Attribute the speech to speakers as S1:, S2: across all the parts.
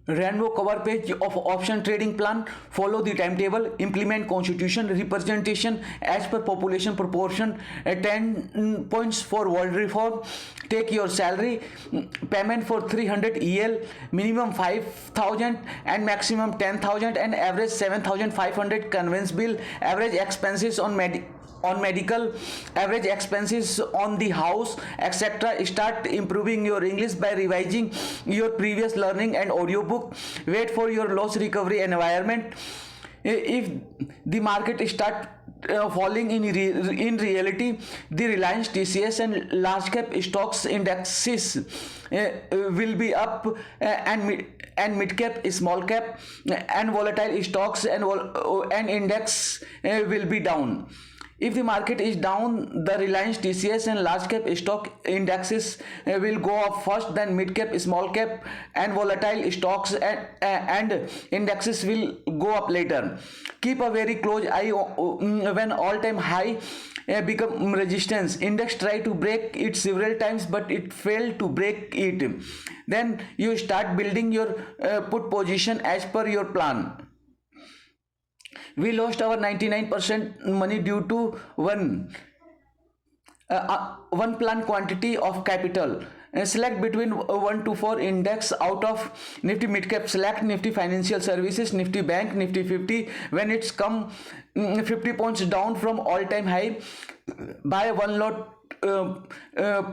S1: Rainbow cover page of option trading plan. Follow the timetable. Implement constitution representation as per population proportion. 10 points for world reform. Take your salary. Payment for 300 EL. Minimum 5,000 and maximum 10,000 and average 7,500 conveyance bill. Average expenses on medical, average expenses on the house, etc. Start improving your English by revising your previous learning and audiobook. Wait for your loss recovery environment. If the market start falling in reality, the Reliance, TCS and large cap stocks indexes will be up, and mid cap, small cap and volatile stocks and index will be down. If the market is down, the Reliance, TCS and large cap stock indexes will go up first, then mid cap, small cap and volatile stocks and indexes will go up later. Keep a very close eye when all time high become resistance. Index try to break it several times but it failed to break it. Then you start building your put position as per your plan. We lost our 99% money due to one plan quantity of capital. Select between 1 to 4 index out of Nifty Midcap. Select Nifty Financial Services, Nifty Bank, Nifty 50. When it's come 50 points down from all time high, buy one lot.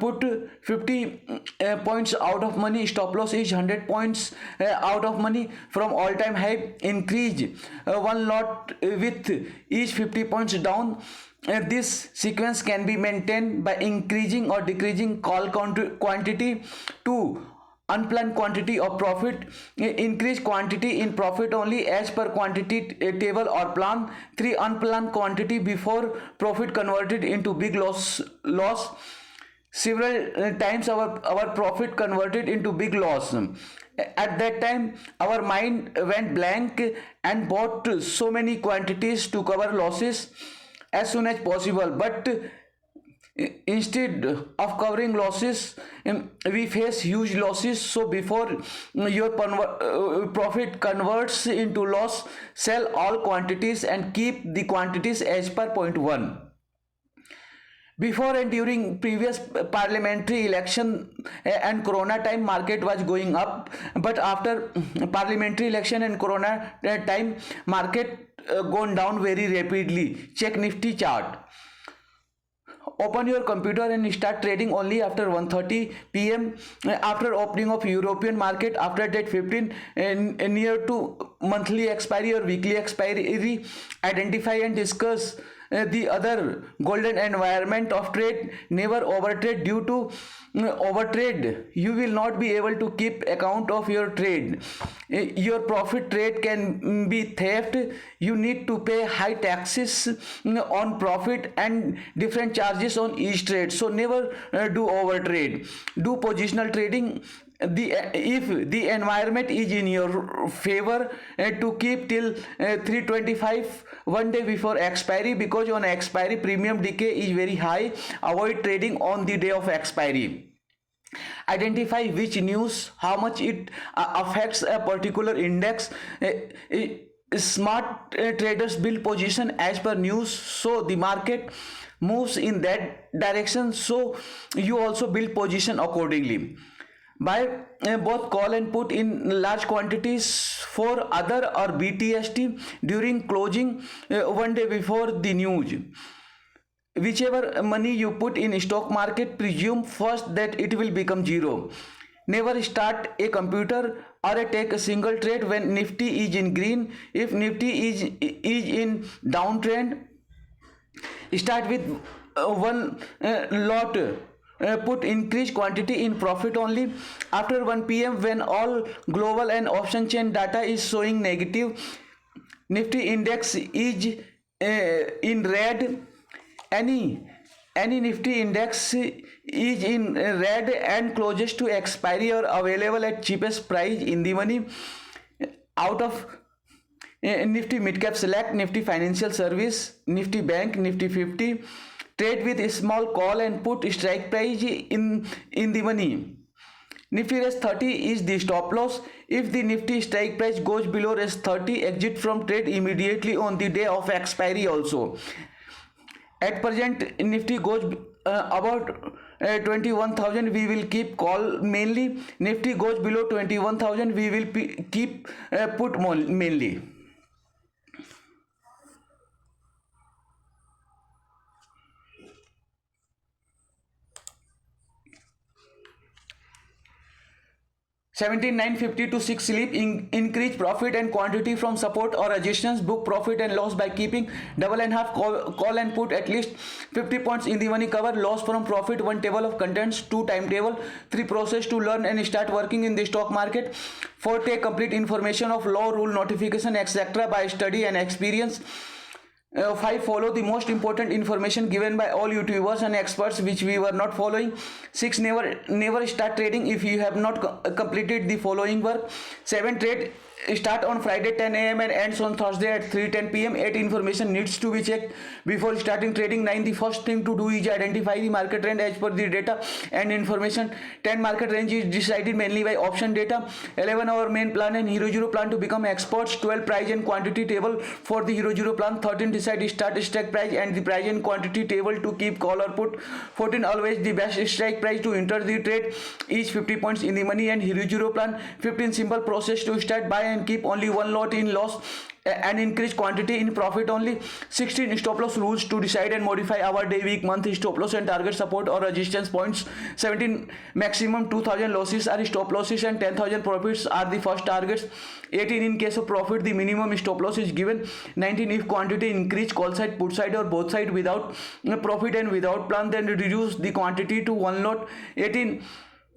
S1: Put 50 points out of money. Stop loss is 100 points out of money from all time high. Increase one lot with each 50 points down. This sequence can be maintained by increasing or decreasing call quantity. 2. Unplanned quantity of profit. Increase quantity in profit only as per quantity table or plan. 3. Unplanned quantity before profit converted into big loss. Several times our profit converted into big loss. At that time our mind went blank and bought so many quantities to cover losses as soon as possible, but instead of covering losses, we face huge losses. So before your profit converts into loss, sell all quantities and keep the quantities as per point 1. Before and during previous parliamentary election and corona time, market was going up, but after parliamentary election and corona time, market gone down very rapidly. Check Nifty chart. Open your computer and start trading only after 1:30 p.m. after opening of European market, after date 15 near to monthly expiry or weekly expiry. Identify and discuss the other golden environment of trade. Never overtrade. Due to overtrade you will not be able to keep account of your trade. Your profit trade can be theft. You need to pay high taxes on profit and different charges on each trade. So never do overtrade. Do positional trading. If the environment is in your favor, to keep till 325 one day before expiry, because on expiry premium decay is very high. Avoid trading on the day of expiry. Identify which news, how much it affects a particular index. Smart traders build position as per news, so the market moves in that direction, so you also build position accordingly. Buy both call and put in large quantities for other or BTST during closing one day before the news. Whichever money you put in stock market, presume first that it will become zero. Never start a computer or take a single trade when Nifty is in green. If Nifty is in downtrend, start with one lot. Put increased quantity in profit only. After 1 p.m. when all global and option chain data is showing negative, Nifty index is in red. Any Nifty index is in red and closest to expiry or available at cheapest price in the money. Out of Nifty Midcap, select Nifty Financial Service, Nifty Bank, Nifty 50. Trade with a small call and put strike price in the money. Nifty res 30 is the stop loss. If the Nifty strike price goes below res 30, exit from trade immediately on the day of expiry also. At present Nifty goes about 21,000, we will keep call mainly. Nifty goes below 21,000, we will keep put mainly. Seventeen 950 to 6 sleep, increase profit and quantity from support or resistance, book profit and loss by keeping double and half call and put at least 50 points in the money cover. Loss from profit, 1 table of contents, 2 timetable, 3 process to learn and start working in the stock market, 4 take complete information of law, rule, notification etc. by study and experience. 5 follow the most important information given by all YouTubers and experts which we were not following. 6 never start trading if you have not completed the following work. 7 trade start on Friday 10 a.m. and ends on Thursday at 3:10 p.m. 8 information needs to be checked before starting trading. 9 the first thing to do is identify the market trend as per the data and information. 10 market range is decided mainly by option data. 11 our main plan and Hero Zero plan to become experts. 12 price and quantity table for the Hero Zero plan. 13 decide start strike price and the price and quantity table to keep call or put. 14 always the best strike price to enter the trade is 50 points in the money and Hero Zero plan. 15 simple process to start buy and keep only one lot in loss and increase quantity in profit only. 16 stop loss rules to decide and modify our day, week, month stop loss and target support or resistance points. 17 maximum 2000 losses are stop losses and 10,000 profits are the first targets. 18 in case of profit the minimum stop loss is given. 19 if quantity increase call side, put side or both side without profit and without plan then reduce the quantity to one lot. 18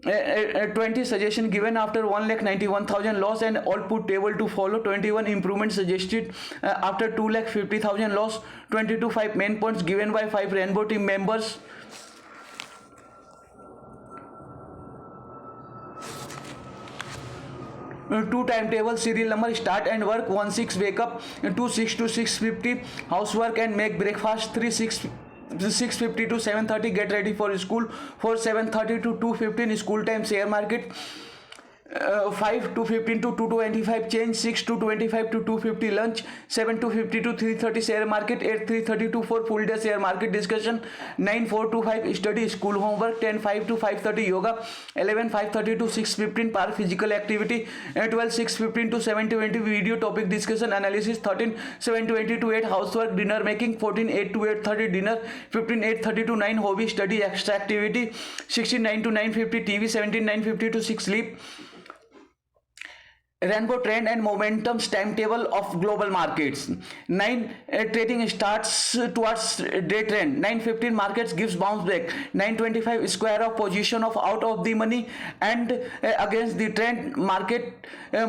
S1: 20 suggestion given after 1,91,000 loss and all put table to follow. 21 improvement suggested after 2,50,000 loss. 22 5 main points given by 5 rainbow team members. Two timetable serial number start and work. 1 6 wake up, 2 6 to 6:50 housework and make breakfast. 3 6:50 to 7:30 get ready for school. 4 7:30 to 2:15 school time share market. 5 2:15 to 2:25 change. 6 2:25 to 2:50 lunch. 7 2:50 to 3:30 share market. 8 3:30 to 4 full day share market discussion. 9 4 to 5 study school homework. 10 5 to 5:30 yoga. 11 5:30 to 6:15 par physical activity. 12 6:15 to 7:20 video topic discussion analysis. 13 7:20 to 8 housework dinner making. 14 8 to 8:30 dinner. 15 8:30 to 9 hobby study extra activity. 16 9 to 9:50 TV. 17 9:50 to 6 sleep. Rainbow trend and momentum timetable of global markets. 9 trading starts towards day trend. 9:15 markets gives bounce back. 9:25 square of position of out of the money and against the trend market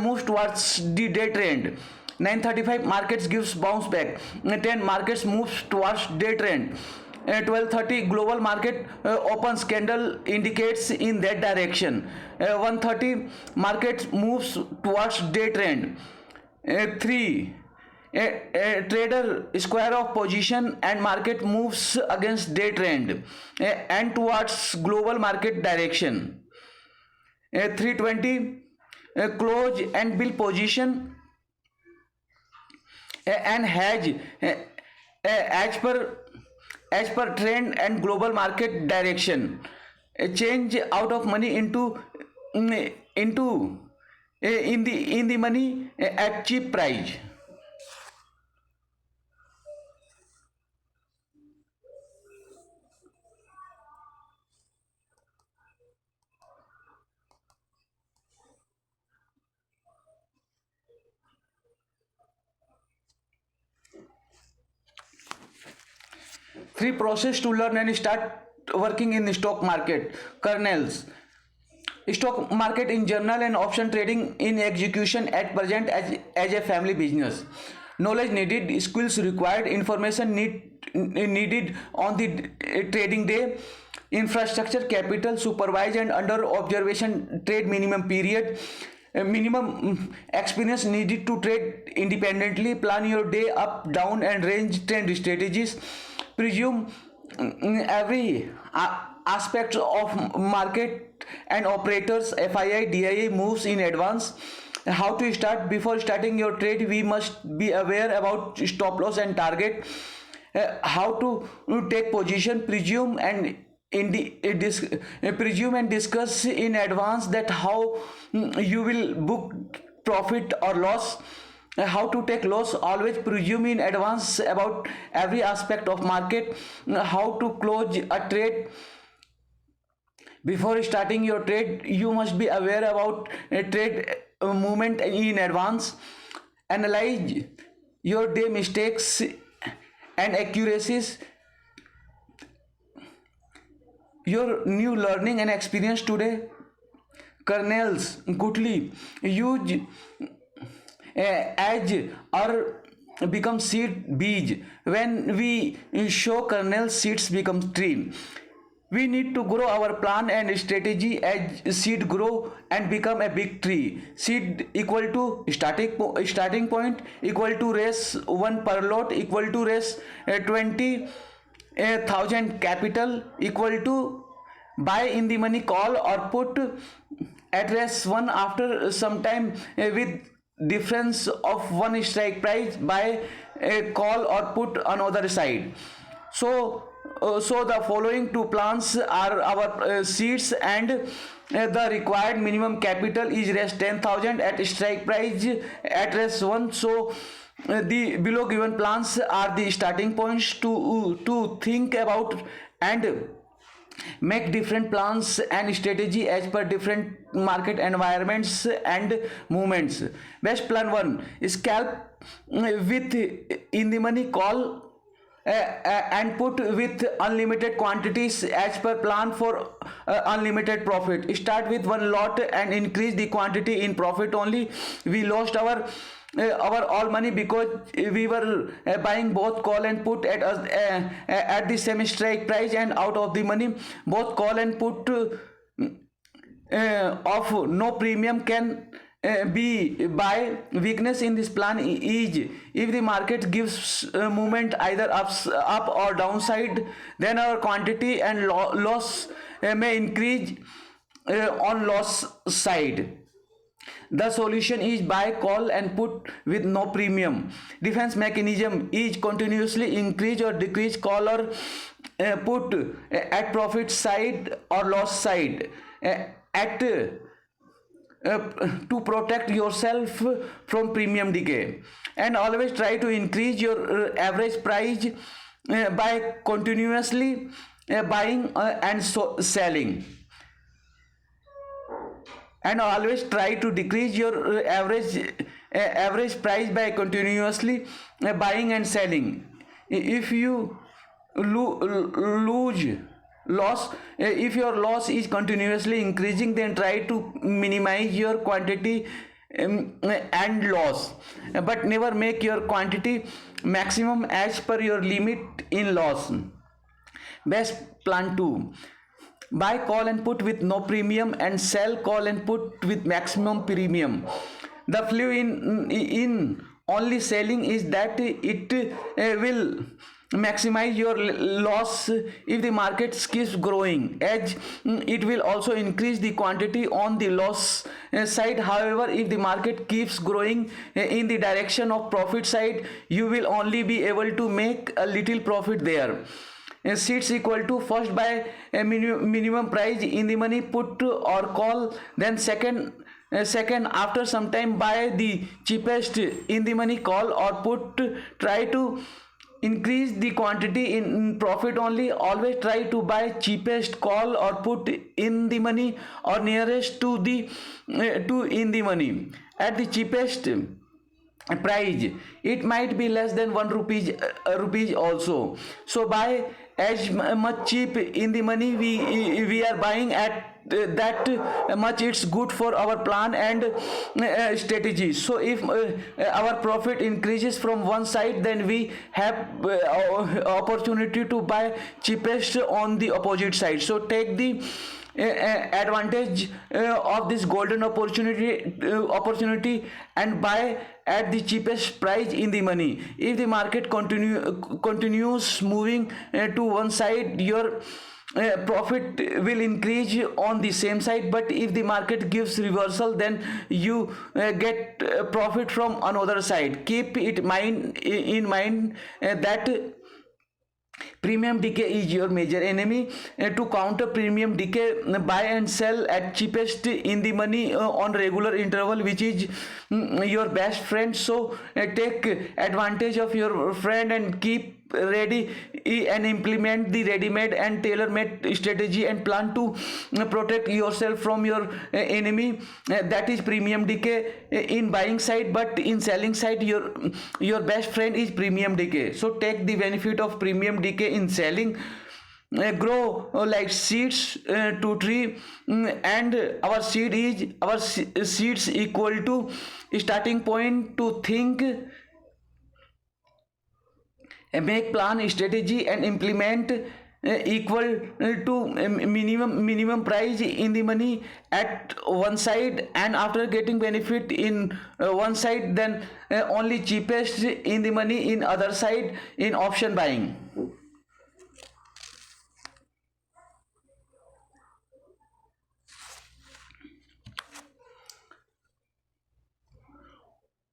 S1: moves towards the day trend. 9:35 markets gives bounce back. 10 markets moves towards day trend. 12:30 global market opens candle indicates in that direction. 1:30 market moves towards day trend. 3 trader square of position and market moves against day trend and towards global market direction. 3:20 close and build position and hedge as per trend and global market direction. Change out of money into in the money at cheap price. Three process to learn and start working in the stock market. Kernels. Stock market in general and option trading in execution at present as a family business. Knowledge needed, skills required, information needed on the trading day. Infrastructure, capital, supervised and under observation trade minimum period. Minimum experience needed to trade independently. Plan your day up, down and range trend strategies. Presume every aspects of market and operators FII DIA moves in advance. How to start? Before starting your trade, we must be aware about stop loss and target. How to take position, presume and discuss in advance that how you will book profit or loss. How to take loss? Always presume in advance about every aspect of market. How to close a trade? Before starting your trade, you must be aware about a trade movement in advance. Analyze your day mistakes and accuracies. Your new learning and experience today. Kernels, Gutli, use as or become seed beej. When we show kernels, seeds become tree. We need to grow our plan and strategy as seed grow and become a big tree. Seed equal to starting point equal to raise 1 per lot equal to raise 20,000 capital equal to buy in the money call or put at raise 1 after some time with difference of one strike price buy a call or put on other side. So the following two plans are our seeds, and the required minimum capital is raised 10,000 at strike price at raise 1. So the below given plans are the starting points to think about and make different plans and strategy as per different market environments and movements. Best plan 1, scalp with in the money call and put with unlimited quantities as per plan for unlimited profit. Start with one lot and increase the quantity in profit only. We lost our all money because we were buying both call and put at the same strike price, and out of the money both call and put of no premium can be by. Weakness in this plan is if the market gives movement either up or downside, then our quantity and loss may increase on loss side. The solution is buy call and put with no premium. Defense mechanism is continuously increase or decrease call or put at profit side or loss side at to protect yourself from premium decay. And always try to increase your average price by continuously buying and selling, and always try to decrease your average price by continuously buying and selling. If you lose loss, if your loss is continuously increasing, then try to minimize your quantity and loss, but never make your quantity maximum as per your limit in loss. Best plan 2, buy call and put with no premium and sell call and put with maximum premium. The flaw in only selling is that it will maximize your loss if the market keeps growing, as it will also increase the quantity on the loss side. However, if the market keeps growing in the direction of profit side, you will only be able to make a little profit there. Seeds equal to first buy a minimum price in the money put or call, then second after some time buy the cheapest in the money call or put. Try to increase the quantity in profit only. Always try to buy cheapest call or put in the money or nearest to the in the money at the cheapest price. It might be less than 1 rupees also. So buy as much cheap in the money we are buying at that much it's good for our plan and strategy. So if our profit increases from one side, then we have opportunity to buy cheapest on the opposite side. So take the advantage of this golden opportunity and buy at the cheapest price in the money. If the market continues moving to one side, your profit will increase on the same side, but if the market gives reversal, then you get profit from another side. Keep it in mind that premium decay is your major enemy. To counter premium decay, buy and sell at cheapest in the money on regular interval, which is your best friend. So take advantage of your friend and keep ready and implement the ready-made and tailor-made strategy and plan to protect yourself from your enemy, that is premium decay in buying side, but in selling side your best friend is premium decay. So take the benefit of premium decay in selling. Grow like seeds to tree, and our seeds equal to starting point to think, make plan strategy and implement equal to minimum price in the money at one side, and after getting benefit in one side, then only cheapest in the money in other side in option buying.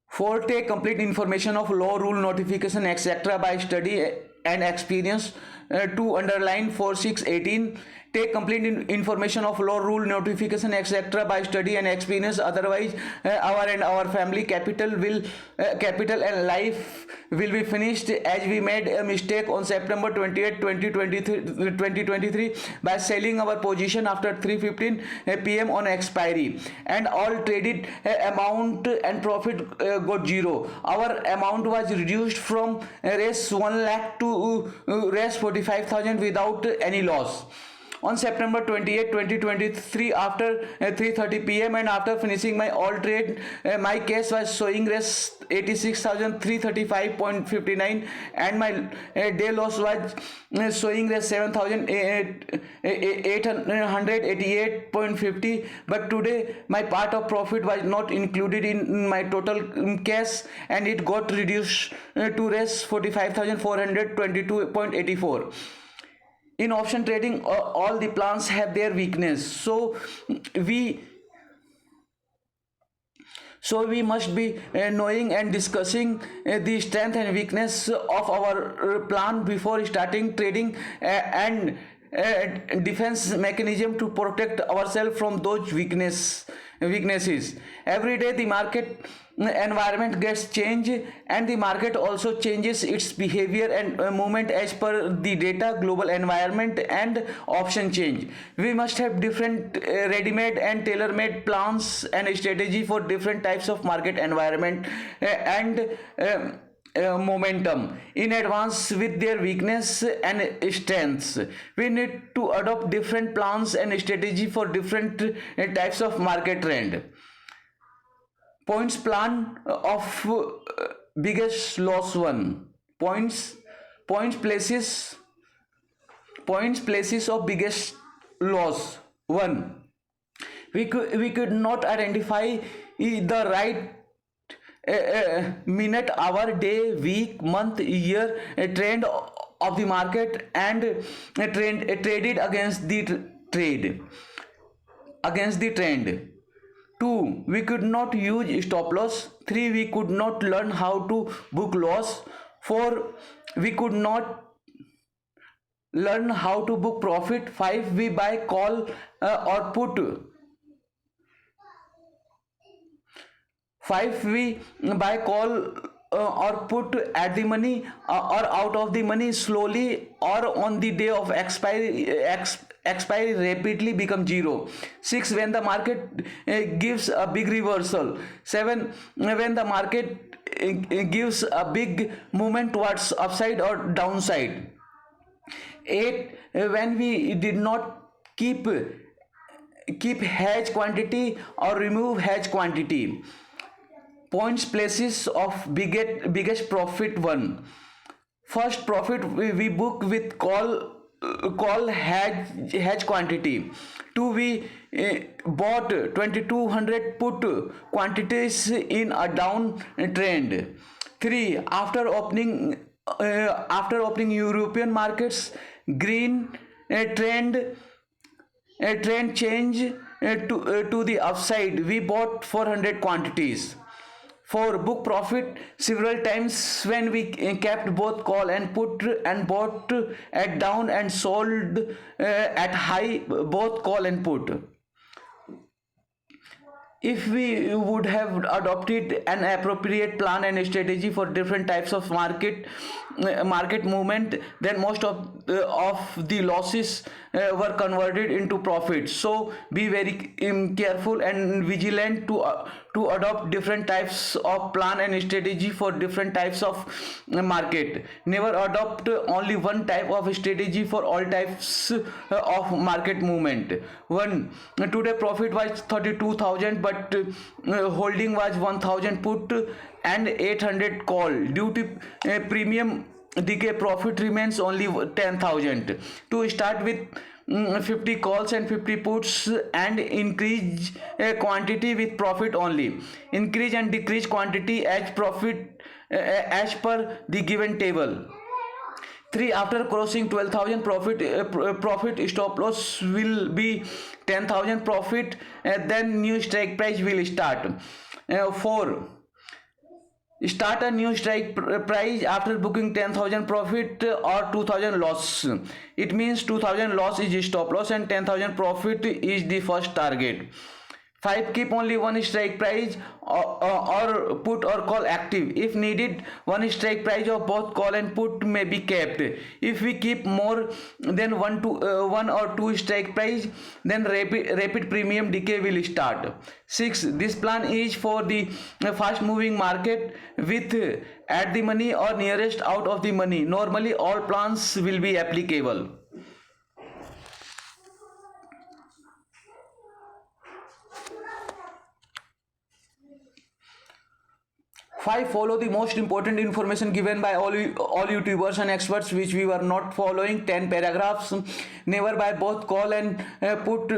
S1: For take complete information of law, rule, notification, etc. by study and experience, to underline 4618. Take complete information of law, rule, notification, etc. by study and experience. Otherwise, our and our family capital and life will be finished, as we made a mistake on September 28, 2023 by selling our position after 3:15 p.m. on expiry, and all traded amount and profit got zero. Our amount was reduced from raise 1 lakh to raise 45,000 without any loss. On September 28, 2023, after 3:30 p.m. and after finishing my all trade, my case was showing res 86,335.59, and my day loss was showing res 7,888.50. But today my part of profit was not included in my total cash, and it got reduced to res 45,422.84. In option trading, all the plans have their weakness, so we must be knowing and discussing the strength and weakness of our plan before starting trading, and defense mechanism to protect ourselves from those weaknesses. Every day the market environment gets changed, and the market also changes its behavior and movement as per the data, global environment and option change. We must have different ready-made and tailor-made plans and strategy for different types of market environment and momentum in advance with their weakness and strengths. We need to adopt different plans and strategy for different types of market trend. Points plan of biggest loss 1. Points places of biggest loss 1. We could not identify the right minute, hour, day, week, month, year trend of the market, and traded against the trend. 2. We could not use stop loss. 3. We could not learn how to book loss. 4. We could not learn how to book profit. 5. We buy call or put. 5. We buy call or put at the money or out of the money slowly, or on the day of expiry rapidly become zero. 6. When the market gives a big reversal. 7. When the market gives a big movement towards upside or downside. 8. When we did not keep hedge quantity or remove hedge quantity. Points places of biggest profit 1. First profit we book with call hedge quantity. 2. We bought 2200 put quantities in a down trend. 3. After opening European markets green, a trend change to the upside, we bought 400 quantities. For book profit several times when we kept both call and put, and bought at down and sold at high, both call and put. If we would have adopted an appropriate plan and strategy for different types of market movement, then most of the losses were converted into profits. So be very careful and vigilant to adopt different types of plan and strategy for different types of market. Never adopt only one type of strategy for all types of market movement. One, today profit was 32,000, but holding was 1,000 put and 800 call. Due to premium decay, profit remains only 10,000. To start with 50 calls and 50 puts, and increase quantity with profit only. Increase and decrease quantity as profit as per the given table. 3, after crossing 12,000 profit stop loss will be 10,000 profit, then new strike price will start. 4, start a new strike price after booking 10,000 profit or 2,000 loss. It means 2,000 loss is stop loss and 10,000 profit is the first target. 5, keep only one strike price or put or call active. If needed, one strike price of both call and put may be kept. If we keep more than one or two strike price, then rapid premium decay will start. 6, this plan is for the fast moving market with at the money or nearest out of the money. Normally all plans will be applicable. 5, follow the most important information given by all YouTubers and experts which we were not following. 10 paragraphs. Never buy both call and put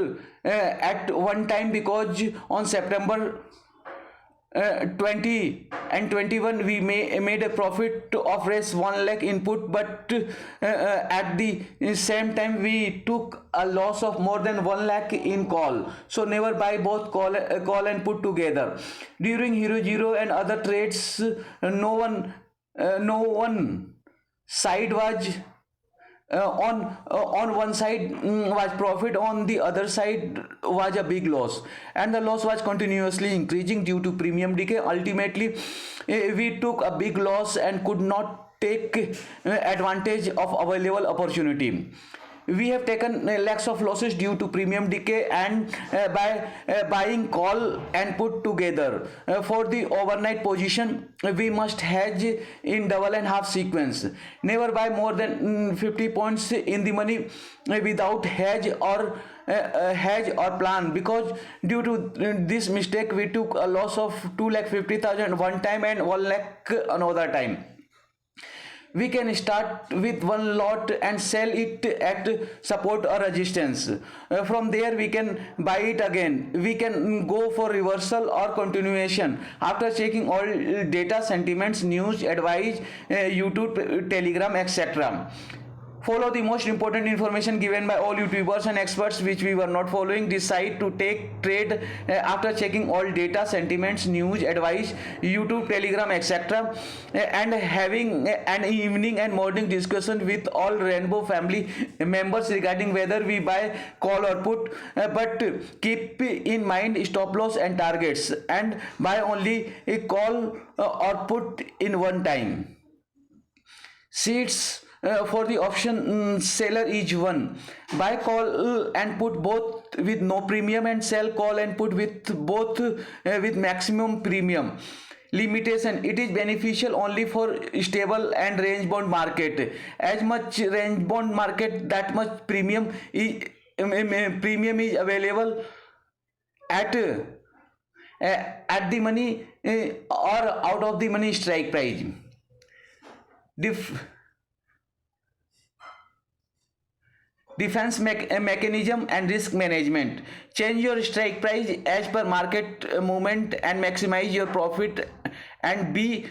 S1: at one time, because on September 20 and 21 we made a profit of raise 1 lakh input, but at the same time we took a loss of more than 1 lakh in call. So never buy both call and put together. During Hero Zero and other trades, no one side was on one side was profit, on the other side was a big loss, and the loss was continuously increasing due to premium decay. Ultimately we took a big loss and could not take advantage of available opportunity. We have taken lakhs of losses due to premium decay and by buying call and put together. For the overnight position, we must hedge in double and half sequence. Never buy more than 50 points in the money without hedge or plan, because due to this mistake we took a loss of 2,50,000 one time and 1 lakh another time. We can start with one lot and sell it at support or resistance. From there we can buy it again. We can go for reversal or continuation after checking all data, sentiments, news, advice, YouTube, Telegram, etc. Follow the most important information given by all YouTubers and experts which we were not following. Decide to take trade after checking all data, sentiments, news, advice, YouTube, Telegram, etc. And having an evening and morning discussion with all Rainbow family members regarding whether we buy, call or put, but keep in mind stop loss and targets, and buy only a call or put in one time. Seats for the option seller is 1. Buy call and put both with no premium, and sell call and put with both with maximum premium. Limitation: it is beneficial only for stable and range bound market. As much range bound market, that much premium is available at the money or out of the money strike price. Defense mechanism and risk management: change your strike price as per market movement and maximize your profit, and be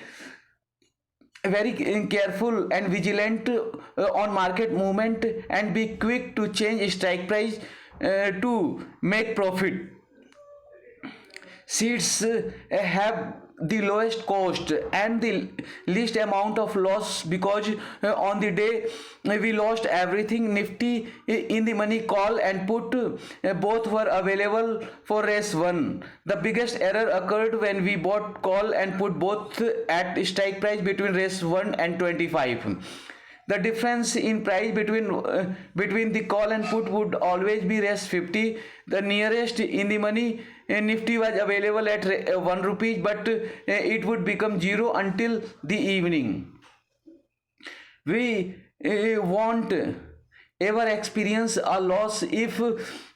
S1: very careful and vigilant on market movement, and be quick to change strike price to make profit. Seeds have the lowest cost and the least amount of loss, because on the day we lost everything. Nifty in the money call and put both were available for race 1. The biggest error occurred when we bought call and put both at strike price between race 1 and 25. The difference in price between the call and put would always be raise 50. The nearest in the money Nifty was available at 1 rupees, but it would become 0 until the evening. We won't ever experience a loss if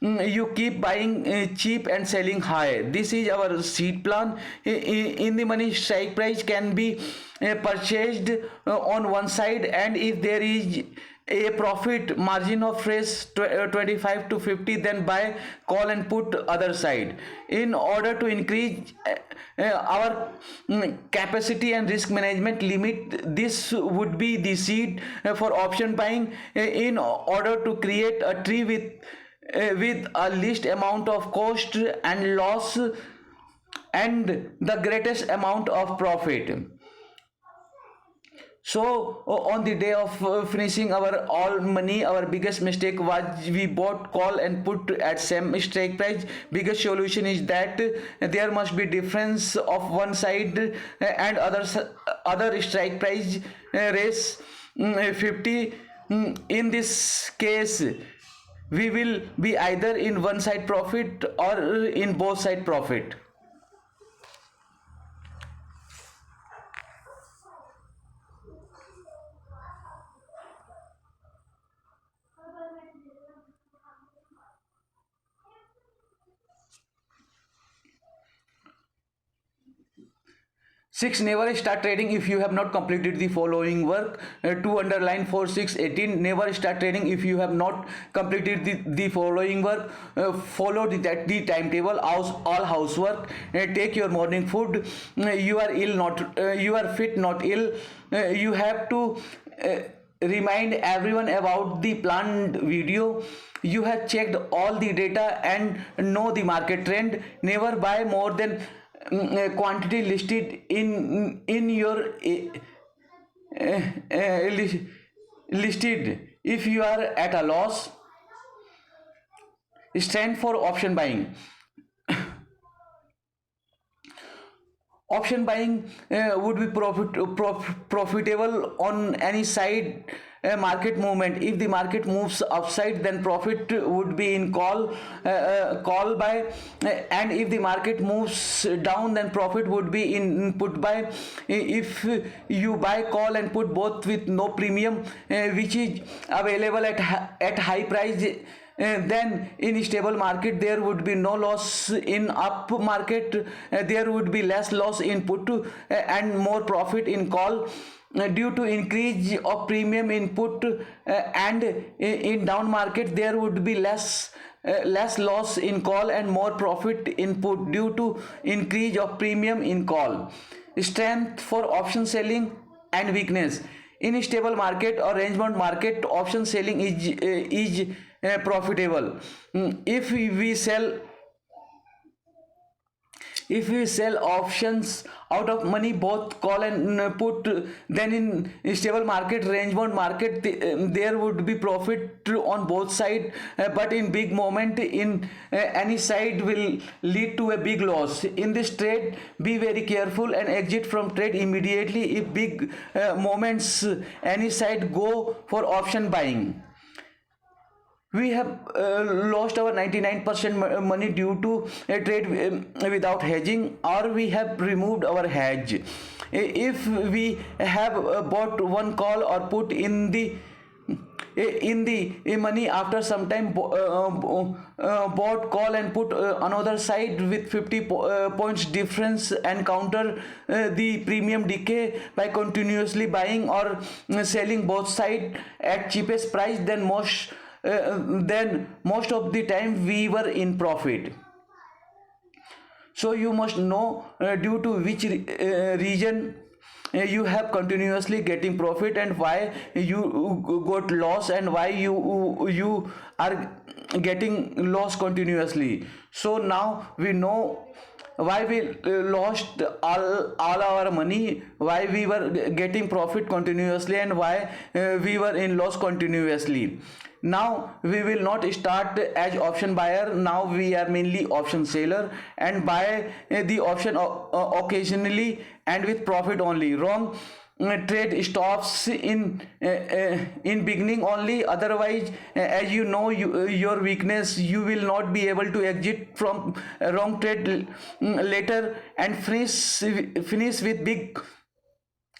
S1: you keep buying cheap and selling high. This is our seed plan. In the money, strike price can be purchased on one side, and if there is a profit margin of raise 25 to 50, then buy call and put other side. In order to increase our capacity and risk management limit, this would be the seed for option buying, in order to create a tree with a least amount of cost and loss and the greatest amount of profit. So on the day of finishing our all money, our biggest mistake was we bought call and put at same strike price. Biggest solution is that there must be difference of one side and other strike price raise 50. In this case, we will be either in one side profit or in both side profit. 6. Never start trading if you have not completed the following work. 2 underline 4 6 18. Never start trading if you have not completed the following work. Follow the timetable, all housework. Take your morning food. You are ill, not you are fit, not ill. You have to remind everyone about the planned video. You have checked all the data and know the market trend. Never buy more than quantity listed in your listed. If you are at a loss, stand for option buying. Option buying would be profitable on any side market movement. If the market moves upside, then profit would be in call buy, and if the market moves down, then profit would be in put buy. If you buy call and put both with no premium, which is available at high price, then in stable market there would be no loss. In up market there would be less loss in put and more profit in call due to increase of premium input, and in down market there would be less loss in call and more profit input due to increase of premium in call. Strength for option selling and weakness. In stable market or range bound market, option selling is profitable. If we sell options out of money, both call and put, then in stable market, range bound market, there would be profit on both sides, but in big moment in any side will lead to a big loss. In this trade, be very careful and exit from trade immediately if big moments any side go for option buying. We have lost our 99% money due to a trade without hedging, or we have removed our hedge. If we have bought one call or put in the money, after some time bought call and put another side with 50 points difference, and counter the premium decay by continuously buying or selling both side at cheapest price, then most of the time we were in profit. So you must know due to which region you have continuously getting profit, and why you got loss, and why you are getting loss continuously. So now we know why we lost all our money, why we were getting profit continuously, and why we were in loss continuously. Now we will not start as option buyer, now we are mainly option seller and buy the option occasionally and with profit only. Wrong trade stops in beginning only, otherwise as you know your weakness, you will not be able to exit from wrong trade later and finish with big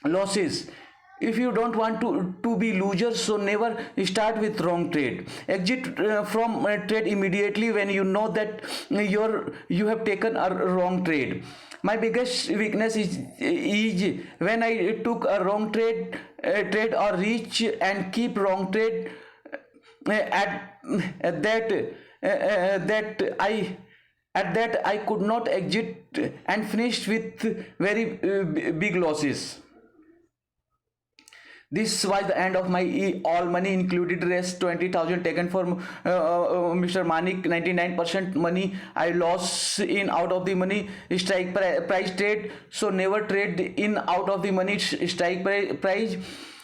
S1: losses. If you don't want to be loser, so never start with wrong trade. Exit from trade immediately when you know that you have taken a wrong trade. My biggest weakness is when I took a wrong trade or reach and keep wrong trade at that that I could not exit and finished with very big losses. This was the end of my all money included rest 20,000 taken for Mr. Manik. 99% money I lost in out of the money strike price trade. So never trade in out of the money strike price.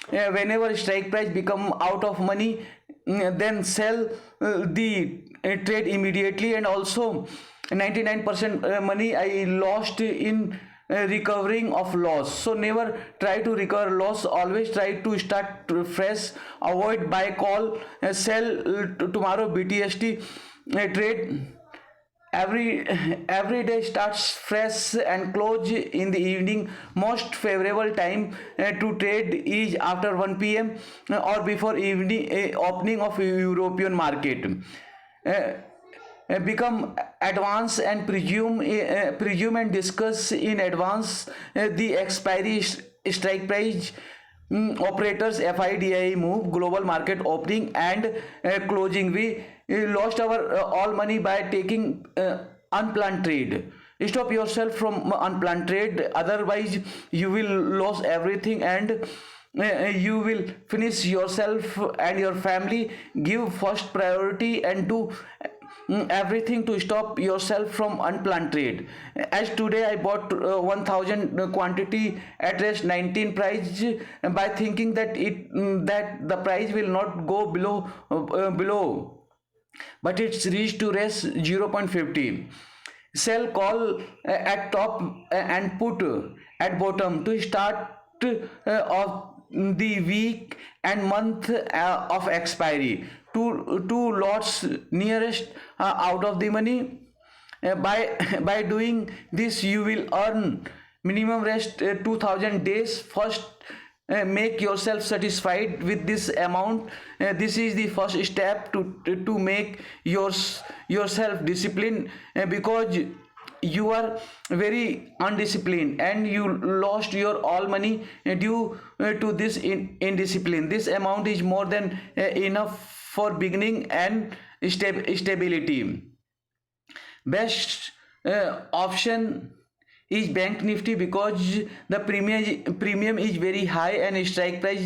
S1: Whenever strike price become out of money, then sell the trade immediately. And also 99% money I lost in recovering of loss. So never try to recover loss, always try to start fresh. Avoid buy call, sell tomorrow BTST trade. Every day starts fresh and close in the evening. Most favorable time to trade is after 1 p.m. Or before evening opening of European market. Become advance and presume and discuss in advance the expiry strike price, operators FIDI move, global market opening and closing. We lost our all money by taking unplanned trade. Stop yourself from unplanned trade, otherwise you will lose everything and you will finish yourself and your family. Give first priority and do everything to stop yourself from unplanned trade. As today I bought 1000 quantity at rest 19 price by thinking that that the price will not go below, but it's reached to rest 0.50. Sell call at top and put at bottom to start of the week and month of expiry. Two lots nearest out of the money. By doing this you will earn minimum rest 2000 days. First make yourself satisfied with this amount. This is the first step to make yourself disciplined, because you are very undisciplined and you lost your all money due to this indiscipline. This amount is more than enough for beginning and stability. Best option is Bank Nifty, because the premium is very high and strike price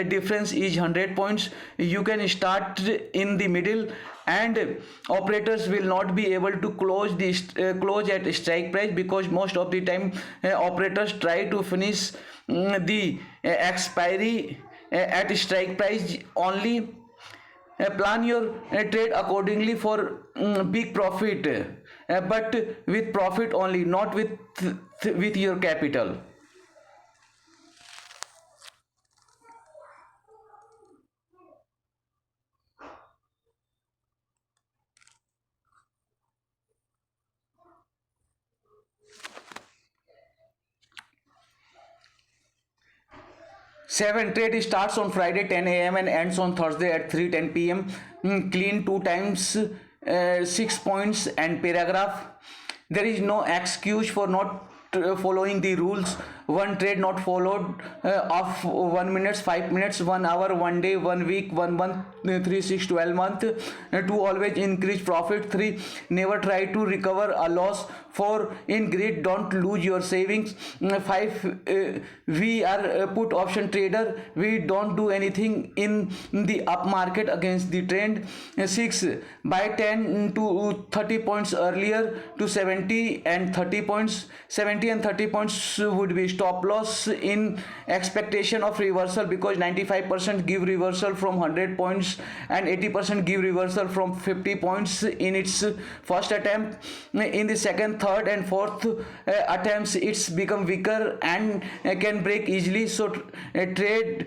S1: difference is 100 points. You can start in the middle and operators will not be able to close this close at strike price, because most of the time operators try to finish the expiry at strike price only. Plan your trade accordingly for big profit, but with profit only, not with your capital. 7. Trade starts on Friday 10 a.m. and ends on Thursday at 3:10 p.m. Clean 2 times 6 points and paragraph. There is no excuse for not following the rules. One trade not followed of 1 minute, 5 minutes, 1 hour, 1 day, 1 week, 1 month, 3, 6, 12 month. To always increase profit. 3. Never try to recover a loss. 4. In greed, don't lose your savings. 5. We are a put option trader. We don't do anything in the up market against the trend. 6. Buy 10 to 30 points earlier to 70 and 30 points. 70 and 30 points would be stop loss in expectation of reversal, because 95% give reversal from 100 points and 80% give reversal from 50 points in its first attempt. In the second, third and fourth attempts, it's become weaker and can break easily. So trade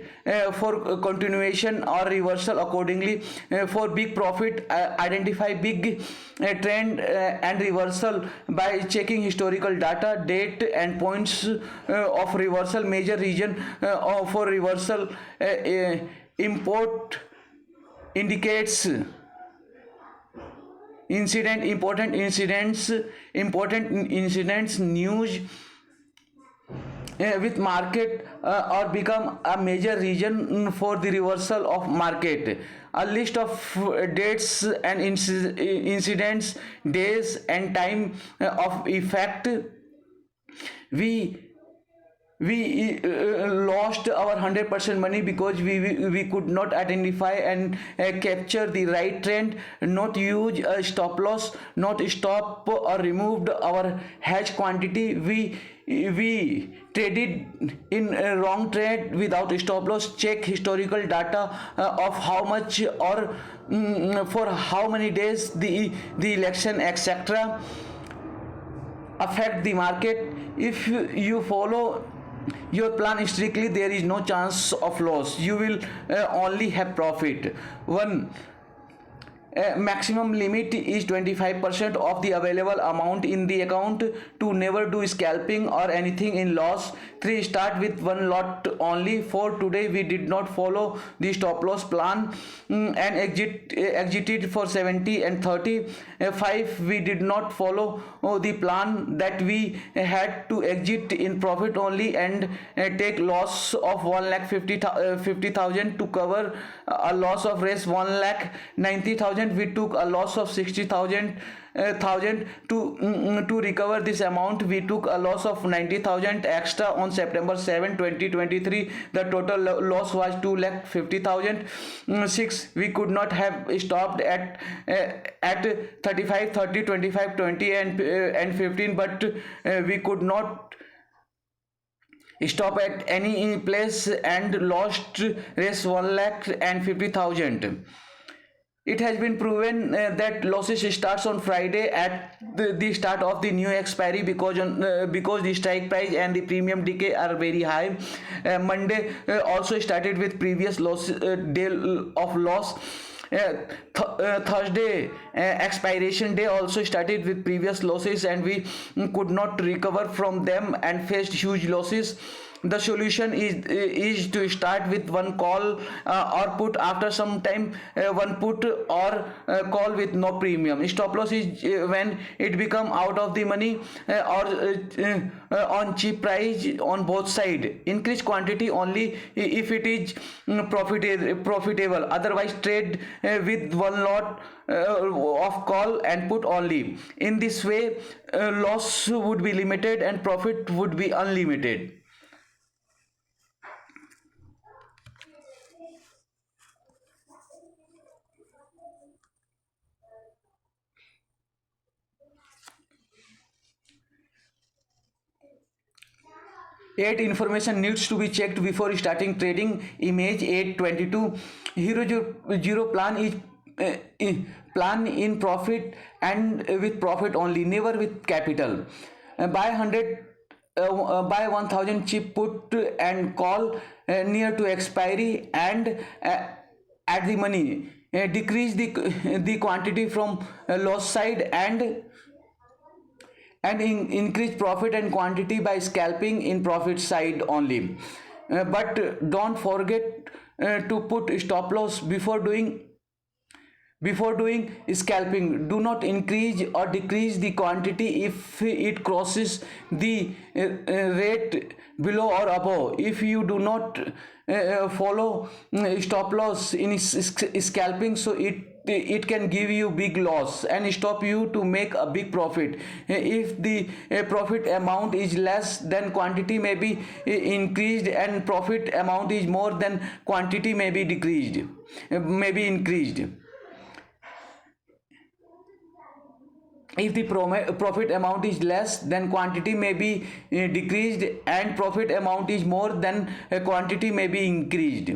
S1: for continuation or reversal accordingly. For big profit, identify big trend and reversal by checking historical data, date and points of reversal. Major region for reversal, import indicates important incidents, news with market or become a major region for the reversal of market. A list of dates and incidents, days and time of effect. we we lost our 100% money because we could not identify and capture the right trend, not use a stop loss, not stop or removed our hedge quantity. We traded in a wrong trade without stop loss. Check historical data of how much or for how many days the election etc affect the market. If you follow your plan strictly, there is no chance of loss. You will only have profit. One, maximum limit is 25% of the available amount in the account. To never do scalping or anything in loss. 3, start with one lot only. 4, today we did not follow the stop loss plan and exited for 70 and 30. 5, we did not follow the plan that we had to exit in profit only and take loss of 1,50,000 to cover a loss of rest 1,90,000. We took a loss of 60,000 to recover this amount. We took a loss of 90,000 extra on September 7, 2023. The total loss was 2,50,000. 6, we could not have stopped at 35, 30, 25, 20 and 15, but we could not stop at any place and lost rest 1,50,000. It has been proven that losses starts on Friday at the start of the new expiry, because the strike price and the premium decay are very high. Monday also started with previous loss day of loss. Thursday expiration day also started with previous losses, and we could not recover from them and faced huge losses. The solution is to start with one call or put after some time, one put or call with no premium. Stop loss is when it become out of the money or on cheap price on both side. Increase quantity only if it is profitable. Otherwise trade with one lot of call and put only. In this way loss would be limited and profit would be unlimited. Eight, information needs to be checked before starting trading. Image 822. Hero zero plan is plan in profit and with profit only, never with capital. Buy 100, buy 1,000 chip put and call near to expiry and add the money. Decrease the quantity from loss side and increase profit and quantity by scalping in profit side only. But don't forget to put stop loss before doing Before doing scalping, do not increase or decrease the quantity if it crosses the rate below or above. If you do not follow stop loss in scalping, so it can give you big loss and stop you to make a big profit. If the profit amount is less, then quantity may be increased, and profit amount is more than quantity may be decreased, may be increased. If the profit amount is less, then quantity may be decreased, and profit amount is more, then quantity may be increased.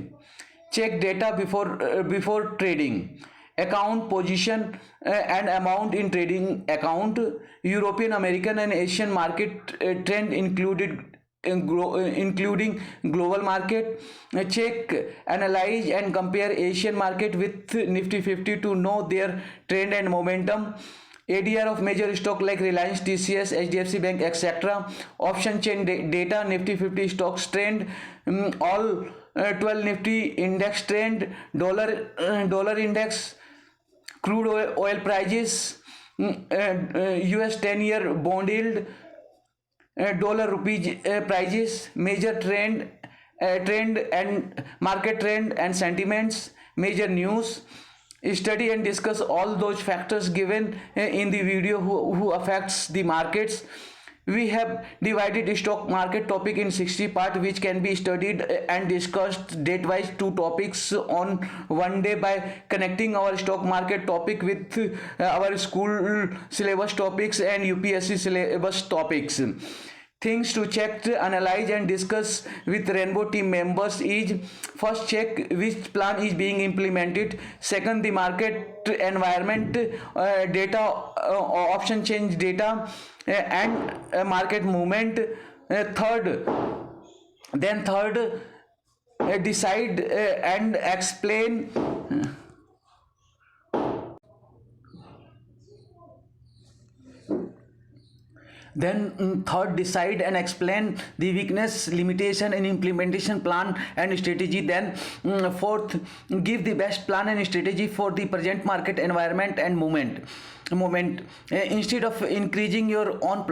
S1: Check data before trading. Account position and amount in trading account. European, American and Asian market trend including global market. Check, analyze and compare Asian market with Nifty 50 to know their trend and momentum. ADR of major stock like Reliance, TCS, HDFC Bank, etc. Option chain data, Nifty 50 stocks trend, all 12 Nifty index trend, dollar index, crude oil prices, US 10-year bond yield, dollar rupee prices, major trend and market trend and sentiments, major news. Study and discuss all those factors given in the video who affects the markets. We have divided stock market topic in 60 parts, which can be studied and discussed date wise, 2 topics on one day, by connecting our stock market topic with our school syllabus topics and UPSC syllabus topics. Things to check, analyze and discuss with Rainbow team members is: first, check which plan is being implemented. Second, the market environment data, option change data and market movement. Third, decide and explain. Third, decide and explain the weakness, limitation and implementation plan and strategy. Then fourth, give the best plan and strategy for the present market environment and moment. Instead of increasing your own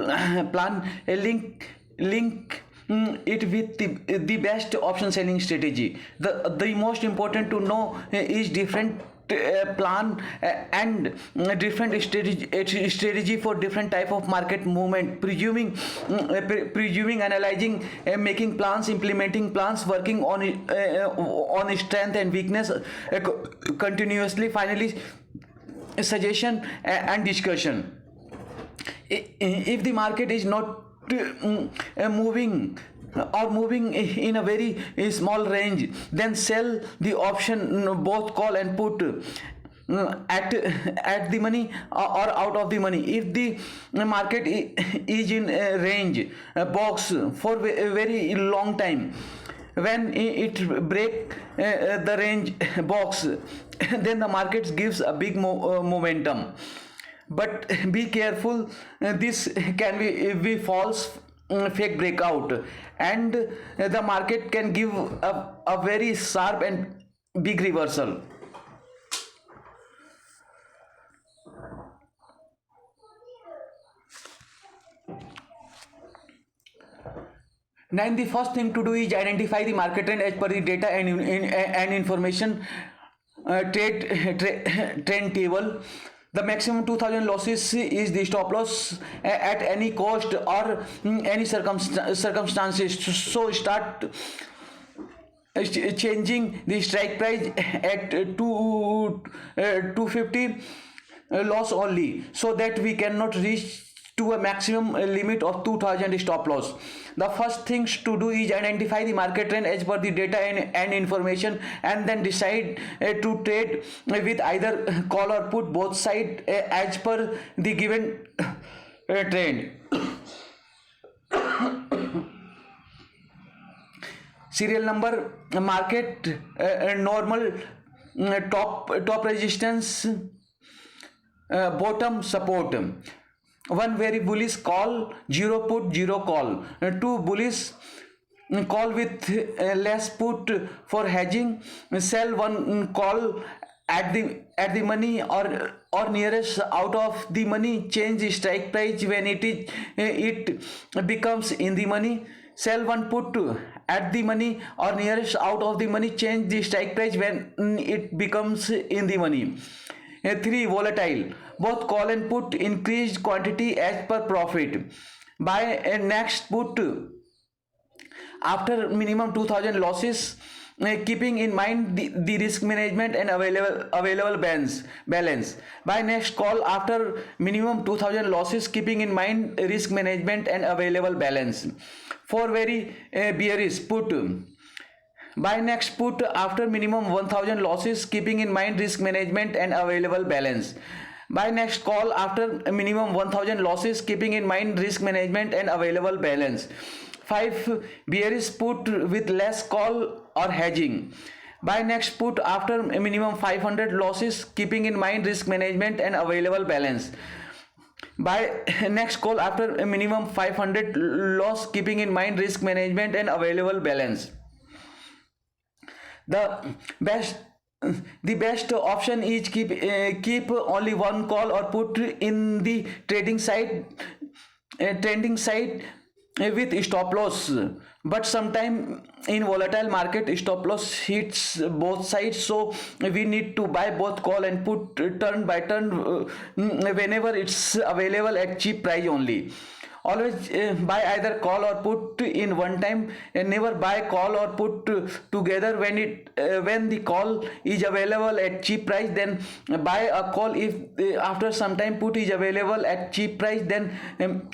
S1: plan, link it with the best option selling strategy. The most important to know is different plan and different strategy for different type of market movement, presuming, analyzing, making plans, implementing plans, working on strength and weakness continuously. Finally, suggestion and discussion. If the market is not moving in a very small range, then sell the option, both call and put, at the money or out of the money. If the market is in a range box for a very long time, when it break the range box, then the market gives a big momentum. But be careful, this can be false, fake breakout, and the market can give a very sharp and big reversal. Now, the first thing to do is identify the market trend as per the data and information trend table. The maximum 2000 losses is the stop loss at any cost or any circumstances. So start changing the strike price at 250 loss only, so that we cannot reach to a maximum limit of 2000 stop loss. The first things to do is identify the market trend as per the data and information, and then decide to trade with either call or put, both side as per the given trend. Serial number, market normal, top resistance, bottom support. 1 very bullish call, 0 put, 0 call. 2 bullish call with less put for hedging. Sell 1 call at the money or nearest out of the money, change the strike price when it becomes in the money. Sell one put at the money or nearest out of the money, change the strike price when it becomes in the money. 3. Volatile. Both call and put increased quantity as per profit. Buy next put after minimum 2000 losses, keeping in mind the risk management and available balance. Buy next call after minimum 2000 losses, keeping in mind risk management and available balance. For very bearish put, buy next put after minimum 1000 losses, keeping in mind risk management and available balance. Buy next call after minimum 1000 losses, keeping in mind risk management and available balance. 5. Bearish put with less call or hedging. Buy next put after minimum 500 losses, keeping in mind risk management and available balance. Buy next call after a minimum 500 loss, keeping in mind risk management and available balance. The best the best option is keep only one call or put in the trending side with stop loss. But sometime in volatile market, stop loss hits both sides, so we need to buy both call and put turn by turn whenever it's available at cheap price only. Always buy either call or put in one time, and never buy call or put together. When the call is available at cheap price, then buy a call. If after some time put is available at cheap price, then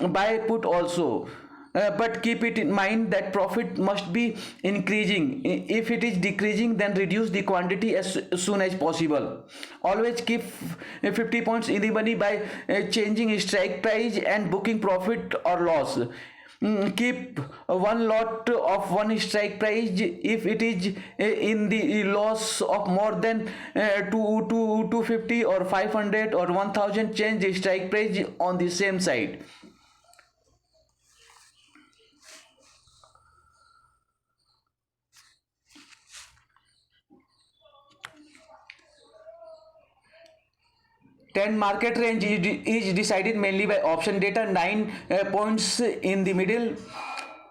S1: buy put also. But keep it in mind that profit must be increasing. If it is decreasing, then reduce the quantity as soon as possible. Always keep 50 points in the money by changing strike price and booking profit or loss. Keep one lot of one strike price. If it is in the loss of more than 250 or 500 or 1000, change the strike price on the same side. 10. Market range is decided mainly by option data. 9 points in the middle.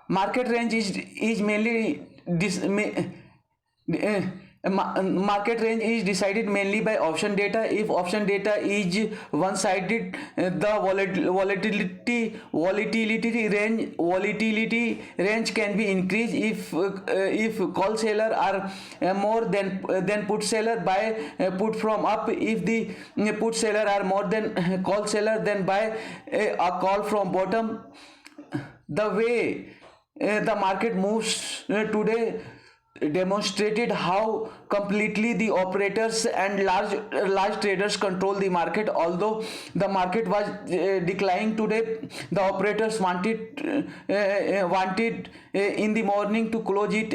S1: Market range is mainly uh, market range is decided mainly by option data. If option data is one-sided, the volatility range can be increased. If call seller are more than put seller, buy put from up. If the put seller are more than call seller, then buy a call from bottom. The way the market moves today demonstrated how completely the operators and large traders control the market. Although the market was declining today, the operators wanted in the morning to close it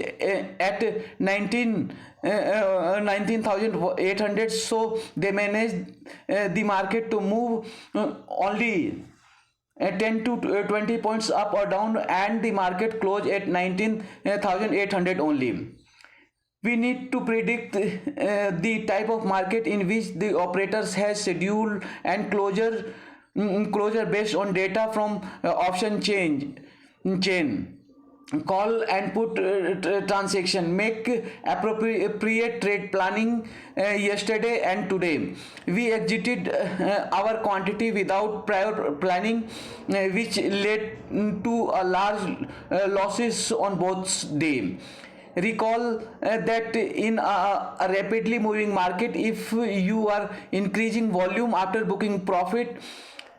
S1: at 19,800, so they managed the market to move only 10 to 20 points up or down, and the market closed at 19,800 only. We need to predict the type of market in which the operators has schedule and closure based on data from option chain. Call and put transaction. Make appropriate trade planning. Yesterday and today we exited our quantity without prior planning, which led to a large losses on both day. Recall that in a rapidly moving market, if you are increasing volume after booking profit,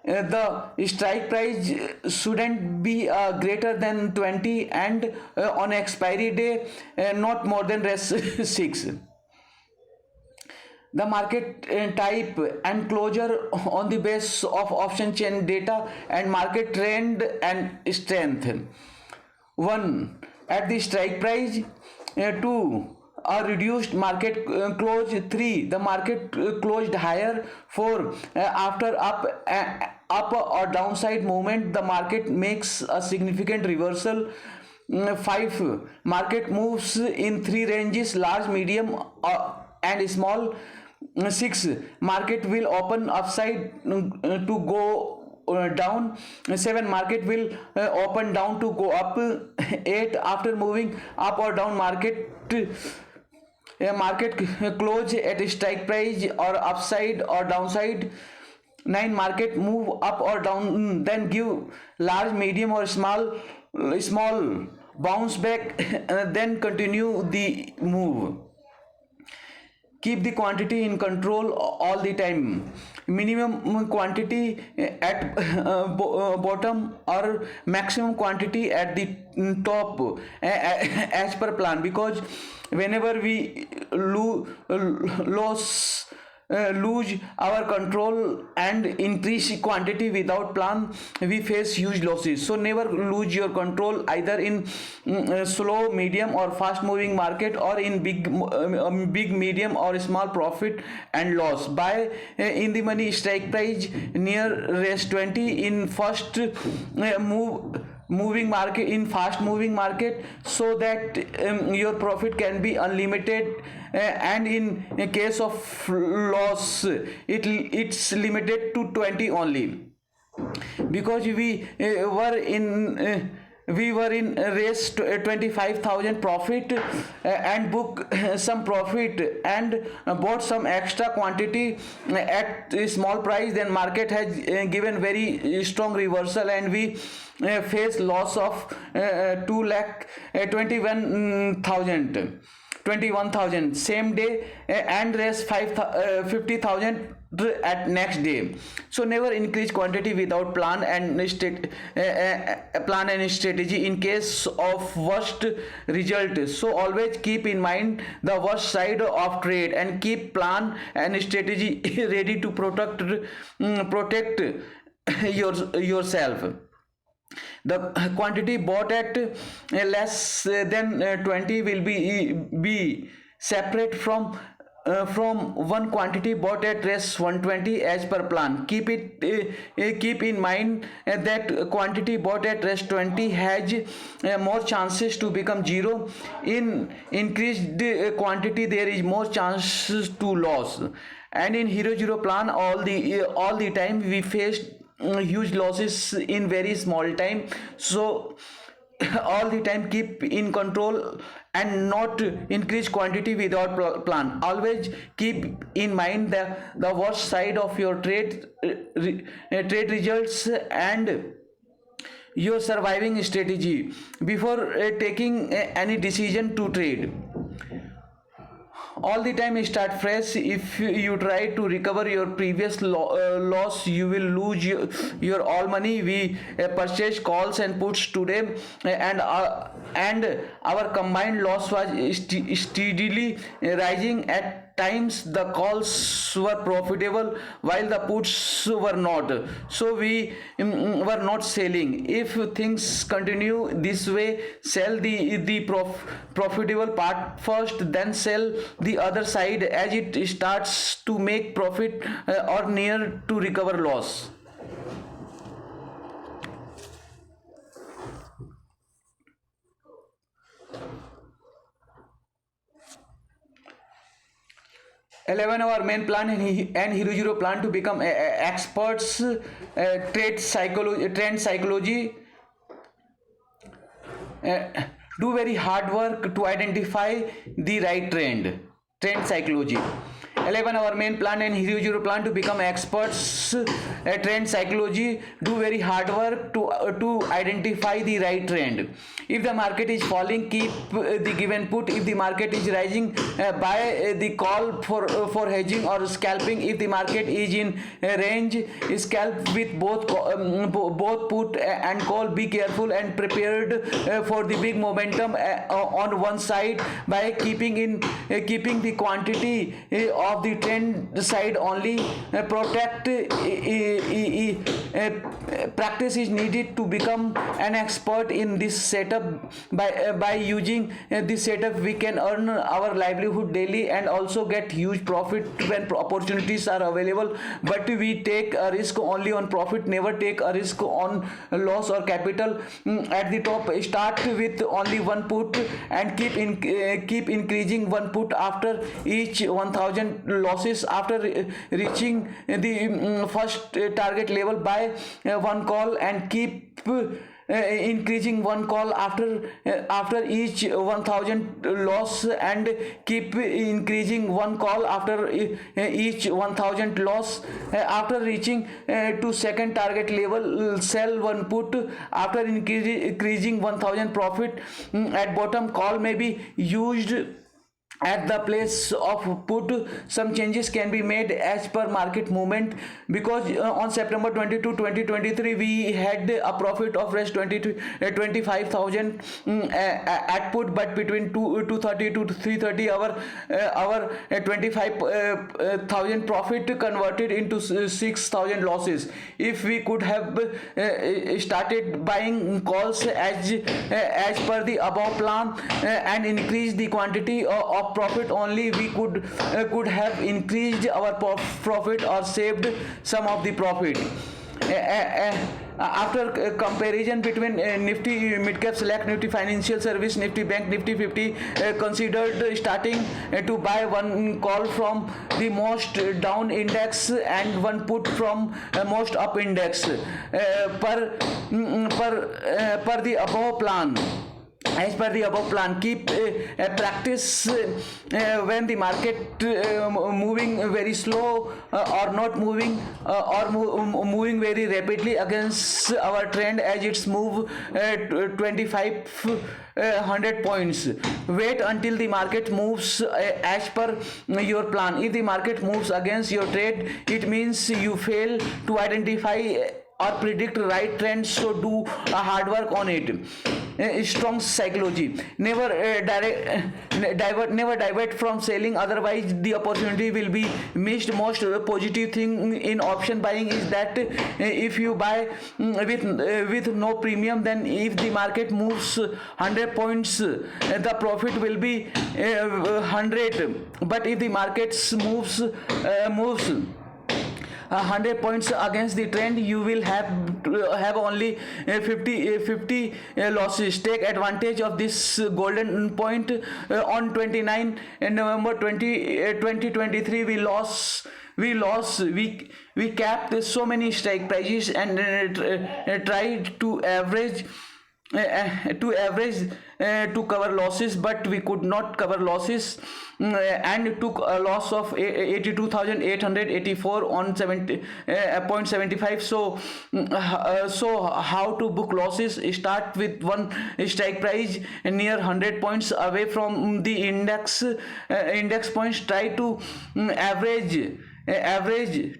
S1: the strike price shouldn't be greater than 20, and on expiry day not more than rest 6. The market type and closure on the basis of option chain data and market trend and strength. 1. At the strike price. 2. A reduced market close. 3. The market closed higher. 4. After up or downside movement, the market makes a significant reversal. 5. Market moves in three ranges: large, medium, and small. 6. Market will open upside to go down. 7. Market will open down to go up. 8. After moving up or down, market close at strike price or upside or downside. 9. Market move up or down, then give large, medium or small bounce back, then continue the move. Keep the quantity in control all the time. Minimum quantity at bottom or maximum quantity at the top, as per plan, because whenever we lose our control and increase quantity without plan, we face huge losses. So never lose your control either in slow, medium or fast moving market, or in big, medium or small profit and loss. Buy in the money strike price near rest 20 in first moving market, in fast moving market, so that your profit can be unlimited, and in case of loss it's limited to 20 only, because we were in race 25,000 profit, and book some profit, and bought some extra quantity at a small price. Then market has given very strong reversal, and we face loss of 2 lakh 21,000 same day, and raise 50,000 at next day. So never increase quantity without plan and strategy in case of worst result. So always keep in mind the worst side of trade, and keep plan and strategy ready to protect yourself. The quantity bought at less than 20 will be separate from one quantity bought at rest 120 as per plan. Keep in mind that quantity bought at rest 20 has more chances to become zero. In increased quantity there is more chances to loss. And in Hero Zero plan, all the time we faced huge losses in very small time. So all the time keep in control and not increase quantity without plan. Always keep in mind the worst side of your trade results and your surviving strategy before taking any decision to trade. All the time start fresh. If you try to recover your previous loss, you will lose your all money. We purchase calls and puts today, and our combined loss was steadily rising. At times the calls were profitable while the puts were not, so we were not selling. If things continue this way, sell the profitable part first, then sell the other side as it starts to make profit or near to recover loss. 11. Our main plan and Hero Zero plan to become experts trend psychology. Do very hard work to identify the right trend psychology. 11. Our main plan and Hero Zero plan to become experts trend psychology. Do very hard work to identify the right trend. If the market is falling, keep the given put. If the market is rising, buy the call for hedging or scalping. If the market is in range, scalp with both put and call. Be careful and prepared for the big momentum on one side by keeping the quantity of the trend side only. Practice is needed to become an expert in this setup. By using this setup, we can earn our livelihood daily and also get huge profit when opportunities are available. But we take a risk only on profit, never take a risk on loss or capital. At the top, start with only one put and keep increasing one put after each 1,000 losses after reaching the first target level. Buy one call and keep increasing one call after each 1000 loss, and keep increasing one call after each 1000 loss. After reaching to second target level, sell one put after increasing 1000 profit. At bottom, call may be used at the place of put. Some changes can be made as per market movement, because on September 22, 2023 we had a profit of rest 25,000 at put, but between 230 to 330 our 25,000 profit converted into 6,000 losses. If we could have started buying calls as per the above plan and increase the quantity of profit only, we could have increased our profit or saved some of the profit. After comparison between Nifty Midcap Select, Nifty Financial Service, Nifty Bank, Nifty 50, considered starting to buy one call from the most down index and one put from most up index per the above plan. As per the above plan, keep practice when the market moving very slow or not moving moving very rapidly against our trend, as it's move 2500 points. Wait until the market moves as per your plan. If the market moves against your trade, it means you fail to identify or predict right trends, so do a hard work on it. Strong psychology. Never divert from selling, otherwise the opportunity will be missed. Most positive thing in option buying is that if you buy with no premium, then if the market moves 100 points, the profit will be 100. But if the market moves 100 points against the trend, you will have only 50 losses. Take advantage of this golden point. On 29 November 2023 we capped so many strike prices and tried to average to cover losses, but we could not cover losses, and took a loss of 82,884 on 70.75. So how to book losses? Start with one strike price near 100 points away from the index points. Try to average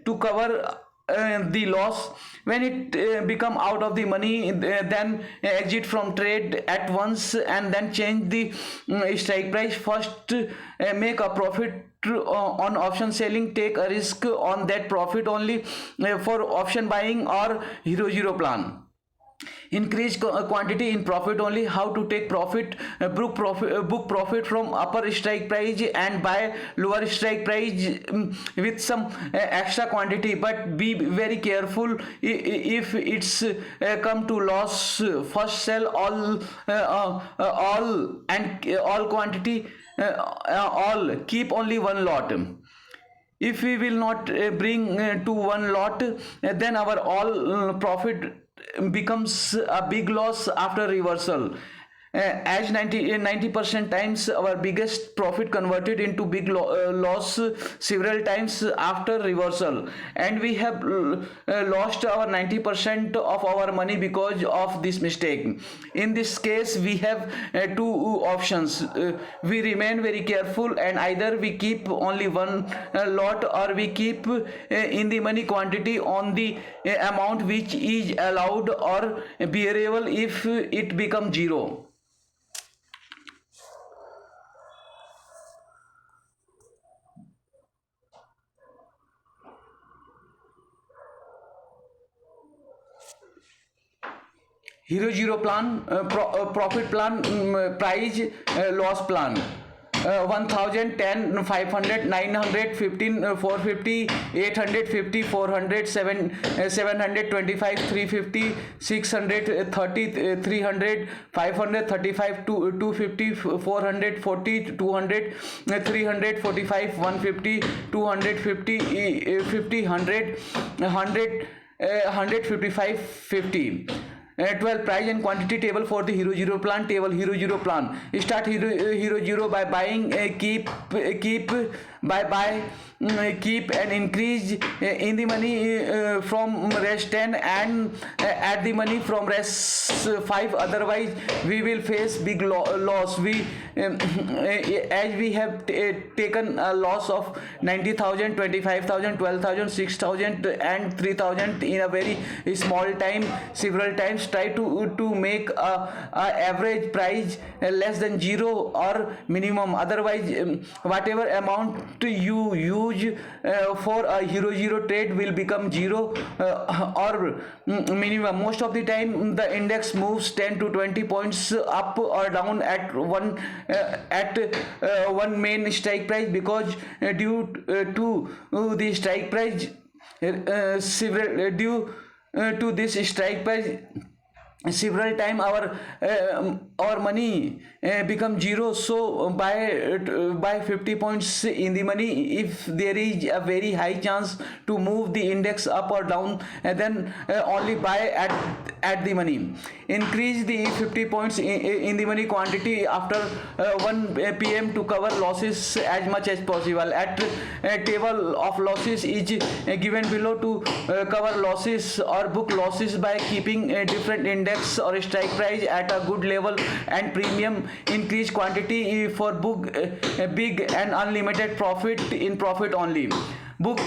S1: to cover the loss. When it become out of the money, then exit from trade at once, and then change the strike price. First make a profit on option selling. Take a risk on that profit only for option buying or zero plan. Increase quantity in profit only. How to take profit? Book profit from upper strike price and buy lower strike price with some extra quantity, but be very careful. If it's come to loss, first sell all quantity, all, keep only one lot. If we will not bring to one lot, then our all profit becomes a big loss after reversal. As 90% times our biggest profit converted into big loss several times after reversal, and we have lost our 90% of our money because of this mistake. In this case, we have two options. We remain very careful, and either we keep only one lot, or we keep in the money quantity on the amount which is allowed or bearable if it becomes zero. Zero plan, profit plan, price loss plan. 1000, 10, 500, 900, 15, 450, 850, 400, 725, 350, 630, 300, 535, 250, 440, 200, 345, 150, 250, 50, 100, 100, 155, 50. 12 price and quantity table for the Hero Zero plan. Table Hero Zero plan. Start Hero Zero by buying, keep buy, keep and increase in the money from rest 10 and add the money from rest 5. Otherwise we will face big loss. We as we have taken a loss of 90,000, 25,000, 12,000, 6,000 and 3,000 in a very small time. Several times try to make a average price less than zero or minimum. Otherwise whatever amount you use for a Hero Zero trade will become zero or minimum. Most of the time the index moves 10 to 20 points up or down at one main strike price, because due to the strike price due to this strike price several time our money become zero. So buy 50 points in the money. If there is a very high chance to move the index up or down, then only buy at the money. Increase the 50 points in the money quantity after 1 p.m. to cover losses as much as possible. At table of losses is given below to cover losses or book losses by keeping different index or strike price at a good level and premium. Increase quantity for book big and unlimited profit in profit only. Book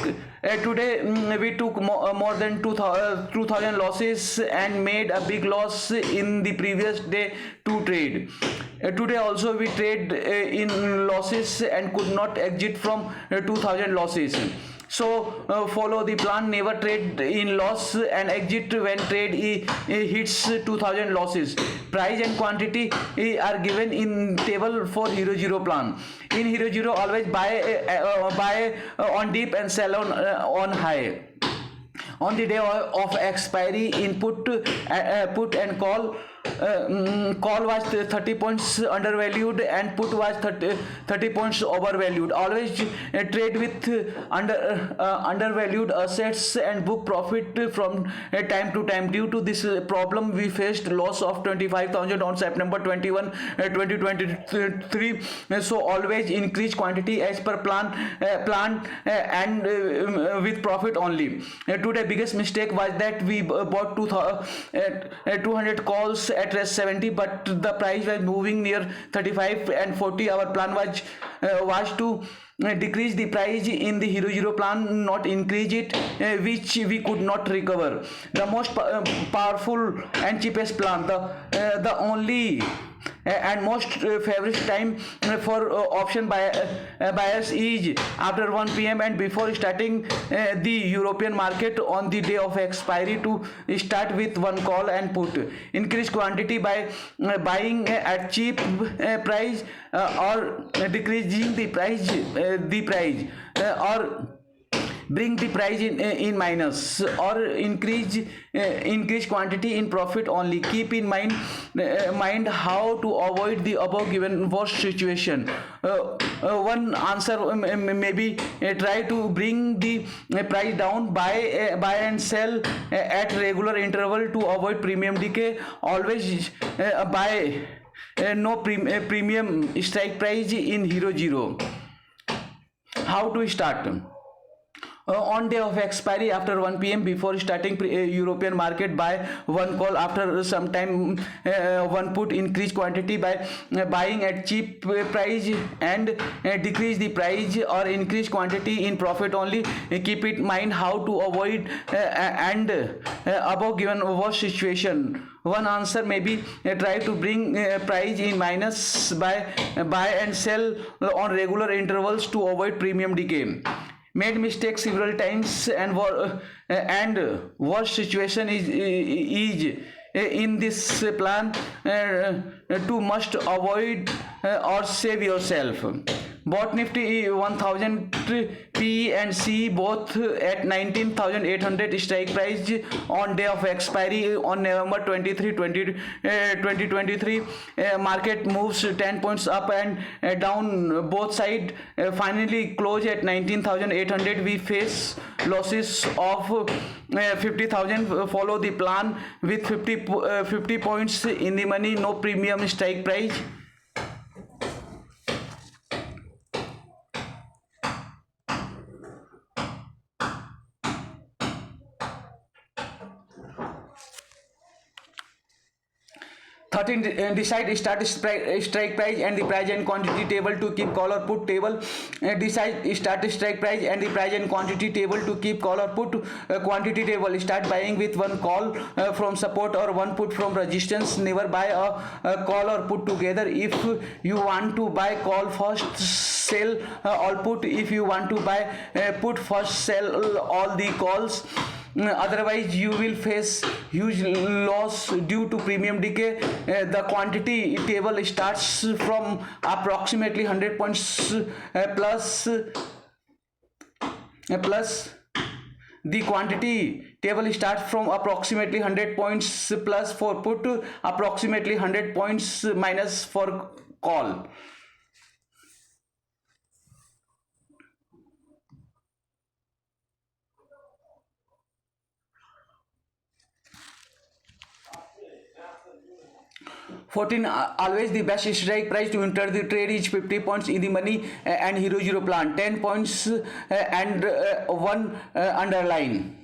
S1: today we took more than 2,000 losses and made a big loss in the previous day to trade. Today also we trade in losses and could not exit from 2,000 losses. So follow the plan. Never trade in loss and exit when trade hits 2,000 losses. Price and quantity are given in table for Hero Zero plan. In Hero Zero always buy on dip and sell on high. On the day of expiry, input put and call was 30 points undervalued and put was 30 points overvalued. Always trade with undervalued assets and book profit from time to time. Due to this problem we faced loss of 25,000 on September 21, 2023. So always increase quantity as per plan and with profit only. Today biggest mistake was that we bought 200 calls at rest 70, but the price was moving near 35 and 40. Our plan was to decrease the price in the Hero Zero plan, not increase it, which we could not recover. The most powerful and cheapest plan, the only and most favorite time for option buyers is after 1 p.m. and before starting the European market on the day of expiry to start with one call and put. Increase quantity by buying at cheap price or decreasing the price or bring the price in minus or increase quantity in profit only. Keep in mind how to avoid the above given worst situation. One answer maybe try to bring the price down, buy and sell at regular interval to avoid premium decay. Always buy no premium strike price in Hero Zero. How to start? On day of expiry after 1 p.m. before starting European market, buy one call. After some time one put. Increase quantity by buying at cheap price and decrease the price or increase quantity in profit only. Keep in mind how to avoid and above given worst situation. One answer may be try to bring price in minus by buy and sell on regular intervals to avoid premium decay. Made mistakes several times and worst situation is in this plan to must avoid or save yourself. Bot Nifty 1000 P and C both at 19,800 strike price on day of expiry on November 23, 2023. Market moves 10 points up and down both side. Finally close at 19,800. We face losses of 50,000. Follow the plan with 50 points in the money, no premium strike price. 13 decide strike price and the price and quantity table to keep call or put table. Decide start strike price and the price and quantity table to keep call or put quantity table. Start buying with one call from support or one put from resistance. Never buy a call or put together. If you want to buy call first, sell all put. If you want to buy put first, sell all the calls. Otherwise you will face huge loss due to premium decay. The quantity table starts from approximately 100 points plus the quantity table starts from approximately 100 points plus for put, approximately 100 points minus for call. 14 always the best strike price to enter the trade is 50 points in the money and hero zero plan 10 points and one underline.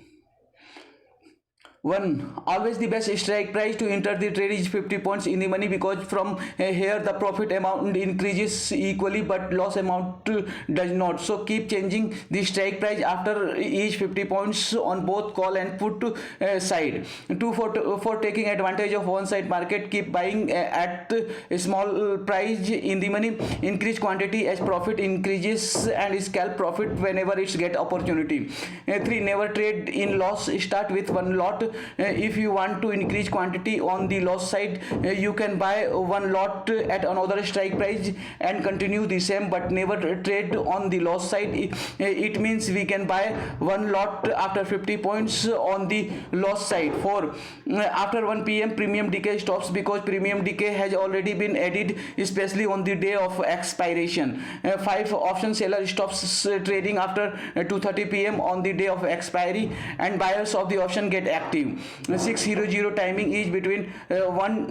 S1: One always the best strike price to enter the trade is 50 points in the money, because from here the profit amount increases equally but loss amount does not. So keep changing the strike price after each 50 points on both call and put side. Two, for taking advantage of one side market, keep buying at a small price in the money. Increase quantity as profit increases and scalp profit whenever it's get opportunity. 3, never trade in loss. Start with one lot. If you want to increase quantity on the loss side, you can buy one lot at another strike price and continue the same, but never trade on the loss side. It means we can buy one lot after 50 points on the loss side. 4, after 1 p.m. premium decay stops, because premium decay has already been added, especially on the day of expiration. 5, option seller stops trading after 2:30 p.m. on the day of expiry and buyers of the option get active. 6, 00 timing is between 1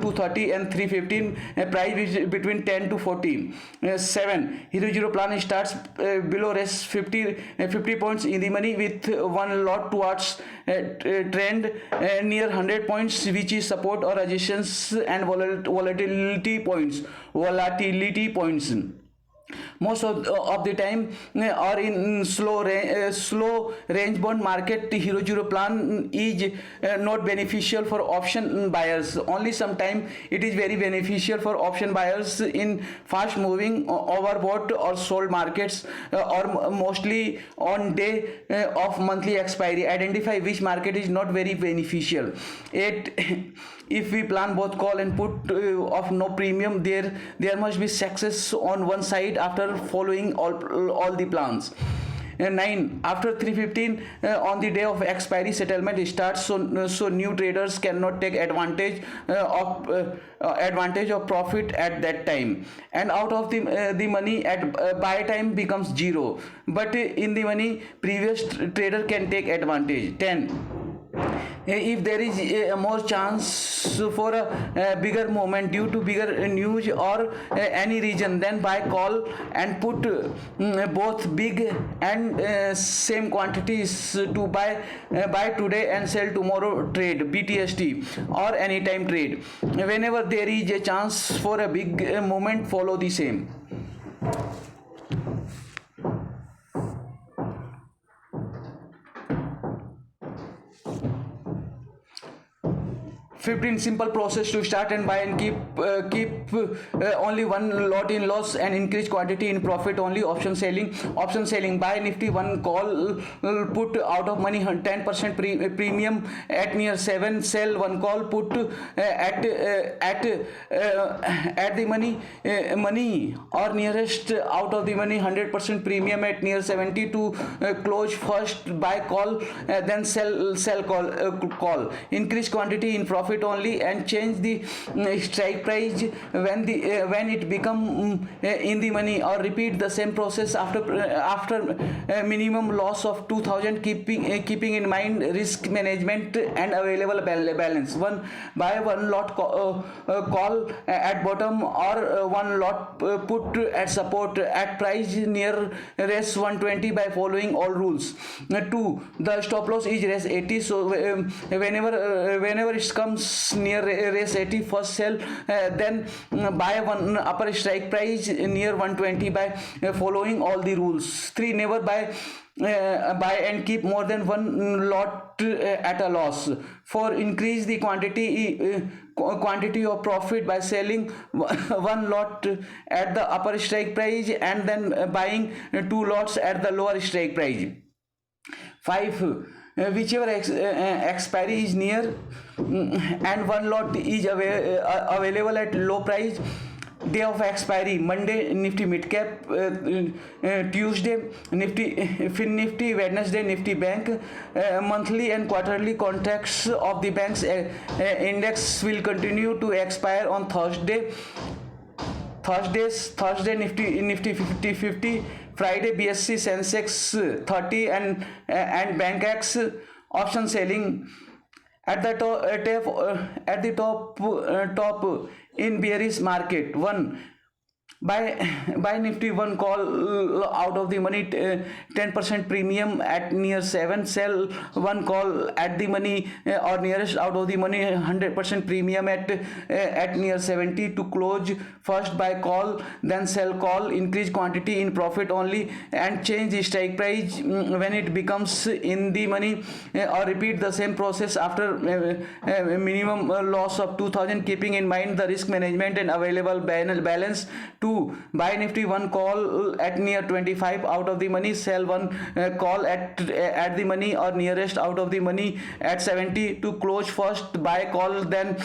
S1: to 30 and 3:15. Price is between 10 to 14. 7, 00 plan starts below rest 50 points in the money with one lot towards trend near 100 points, which is support or resistance and volatility points. Most of the time or in slow range bond market, hero zero plan is not beneficial for option buyers. Only sometime it is very beneficial for option buyers in fast moving overbought or sold markets, or mostly on day of monthly expiry. Identify which market is not very beneficial. 8, if we plan both call and put of no premium, there must be success on one side after following all the plans. 9, after 3:15 on the day of expiry, settlement starts, so new traders cannot take advantage of profit at that time, and out of the money at buy time becomes 0, but in the money previous trader can take advantage. 10, if there is more chance for a bigger movement due to bigger news or any reason, then buy call and put both big and same quantities to buy today and sell tomorrow trade, BTST, or anytime trade. Whenever there is a chance for a big movement, follow the same. 15 simple process to start and buy and keep only one lot in loss and increase quantity in profit only. Option selling buy nifty one call put out of money 10% premium at near 7, sell one call put at the money or nearest out of the money 100% premium at near 70 to close first, buy call then sell call, increase quantity in profit only and change the strike price when it become in the money, or repeat the same process after minimum loss of 2000, keeping in mind risk management and available balance. One buy one lot call at bottom or one lot put at support at price near res 120 by following all rules. 2. The stop loss is res 80, so whenever it comes near res 80, first sell, then buy one upper strike price near 120 by following all the rules. 3. Never buy and keep more than one lot at a loss. 4. Increase the quantity of profit by selling one lot at the upper strike price and then buying two lots at the lower strike price. 5. Whichever expiry is near and one lot is available at low price, day of expiry Monday nifty mid cap, Tuesday nifty fin nifty, Wednesday nifty bank. Monthly and quarterly contracts of the bank's index will continue to expire on Thursday nifty 50, Friday BSC Sensex 30 and Bankex. Option selling at the top in bearish market. 1. Buy nifty one call out of the money 10% premium at near 7, sell one call at the money or nearest out of the money 100% premium at near 70 to close first, buy call then sell call, increase quantity in profit only and change the strike price when it becomes in the money, or repeat the same process after minimum loss of 2000, keeping in mind the risk management and available balance. 2. Buy nifty one call at near 25 out of the money, sell one call at the money or nearest out of the money at 70 to close first, buy call then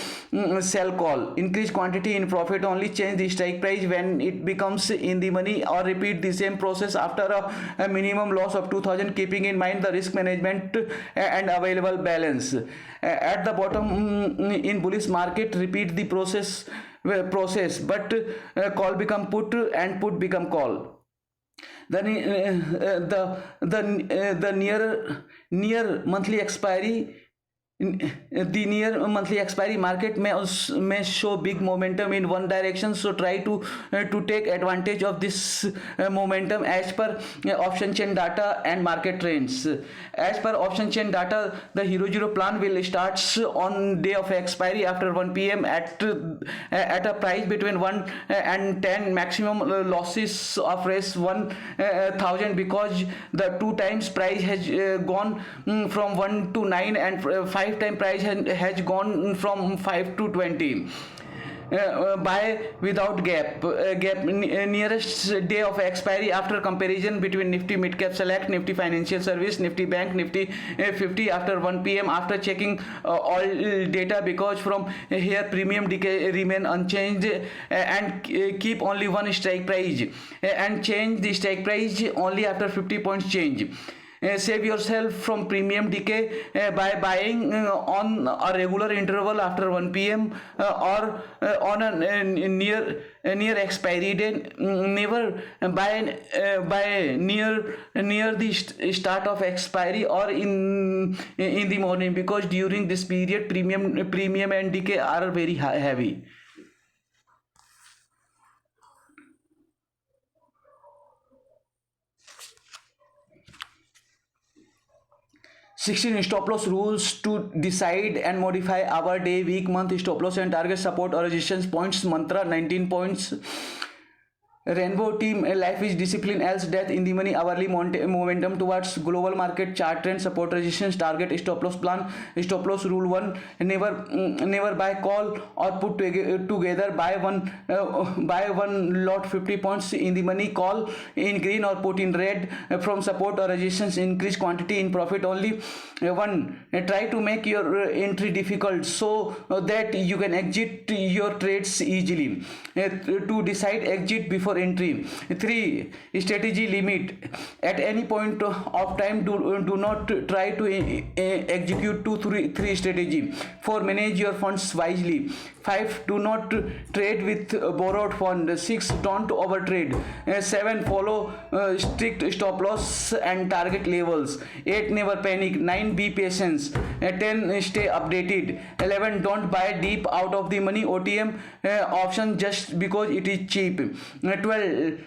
S1: sell call, increase quantity in profit only, change the strike price when it becomes in the money, or repeat the same process after a minimum loss of 2000, keeping in mind the risk management and available balance. At the bottom in bullish market, repeat the process but call become put and put become call. The near monthly expiry market may show big momentum in one direction, so try to take advantage of this momentum as per option chain data and market trends. As per option chain data, the Hero Zero plan will start on day of expiry after 1 p.m. at a price between 1 and 10, maximum losses of res 1000 because the 2 times price has gone from 1 to 9 and 5 time price has gone from 5 to 20. Buy without gap nearest day of expiry after comparison between nifty mid cap select, nifty financial service, nifty bank, nifty 50 after 1 p.m. after checking all data, because from here premium decay remain unchanged and keep only one strike price and change the strike price only after 50 points change. Save yourself from premium decay by buying on a regular interval after 1 p.m. Or on a near expiry day. Never buy near the start of expiry or in the morning, because during this period premium and decay are very heavy. 16 stop loss rules to decide and modify our day, week, month stop loss and target support or resistance points. Mantra 19 points. Rainbow team life is discipline else death in the money hourly momentum towards global market chart trend support resistance target stop loss plan stop loss rule one never buy call or put together buy one lot 50 points in the money call in green or put in red from support or resistance increase quantity in profit only one try to make your entry difficult so that you can exit your trades easily. To decide exit before entry. 3. Strategy limit. At any point of time, do not try to execute 3 strategy. 4. Manage your funds wisely. 5. Do not trade with borrowed fund. 6. Don't overtrade. 7. Follow strict stop loss and target levels. 8. Never panic. 9. Be patient. 10. Stay updated. 11. Don't buy deep out of the money OTM option just because it is cheap. 12.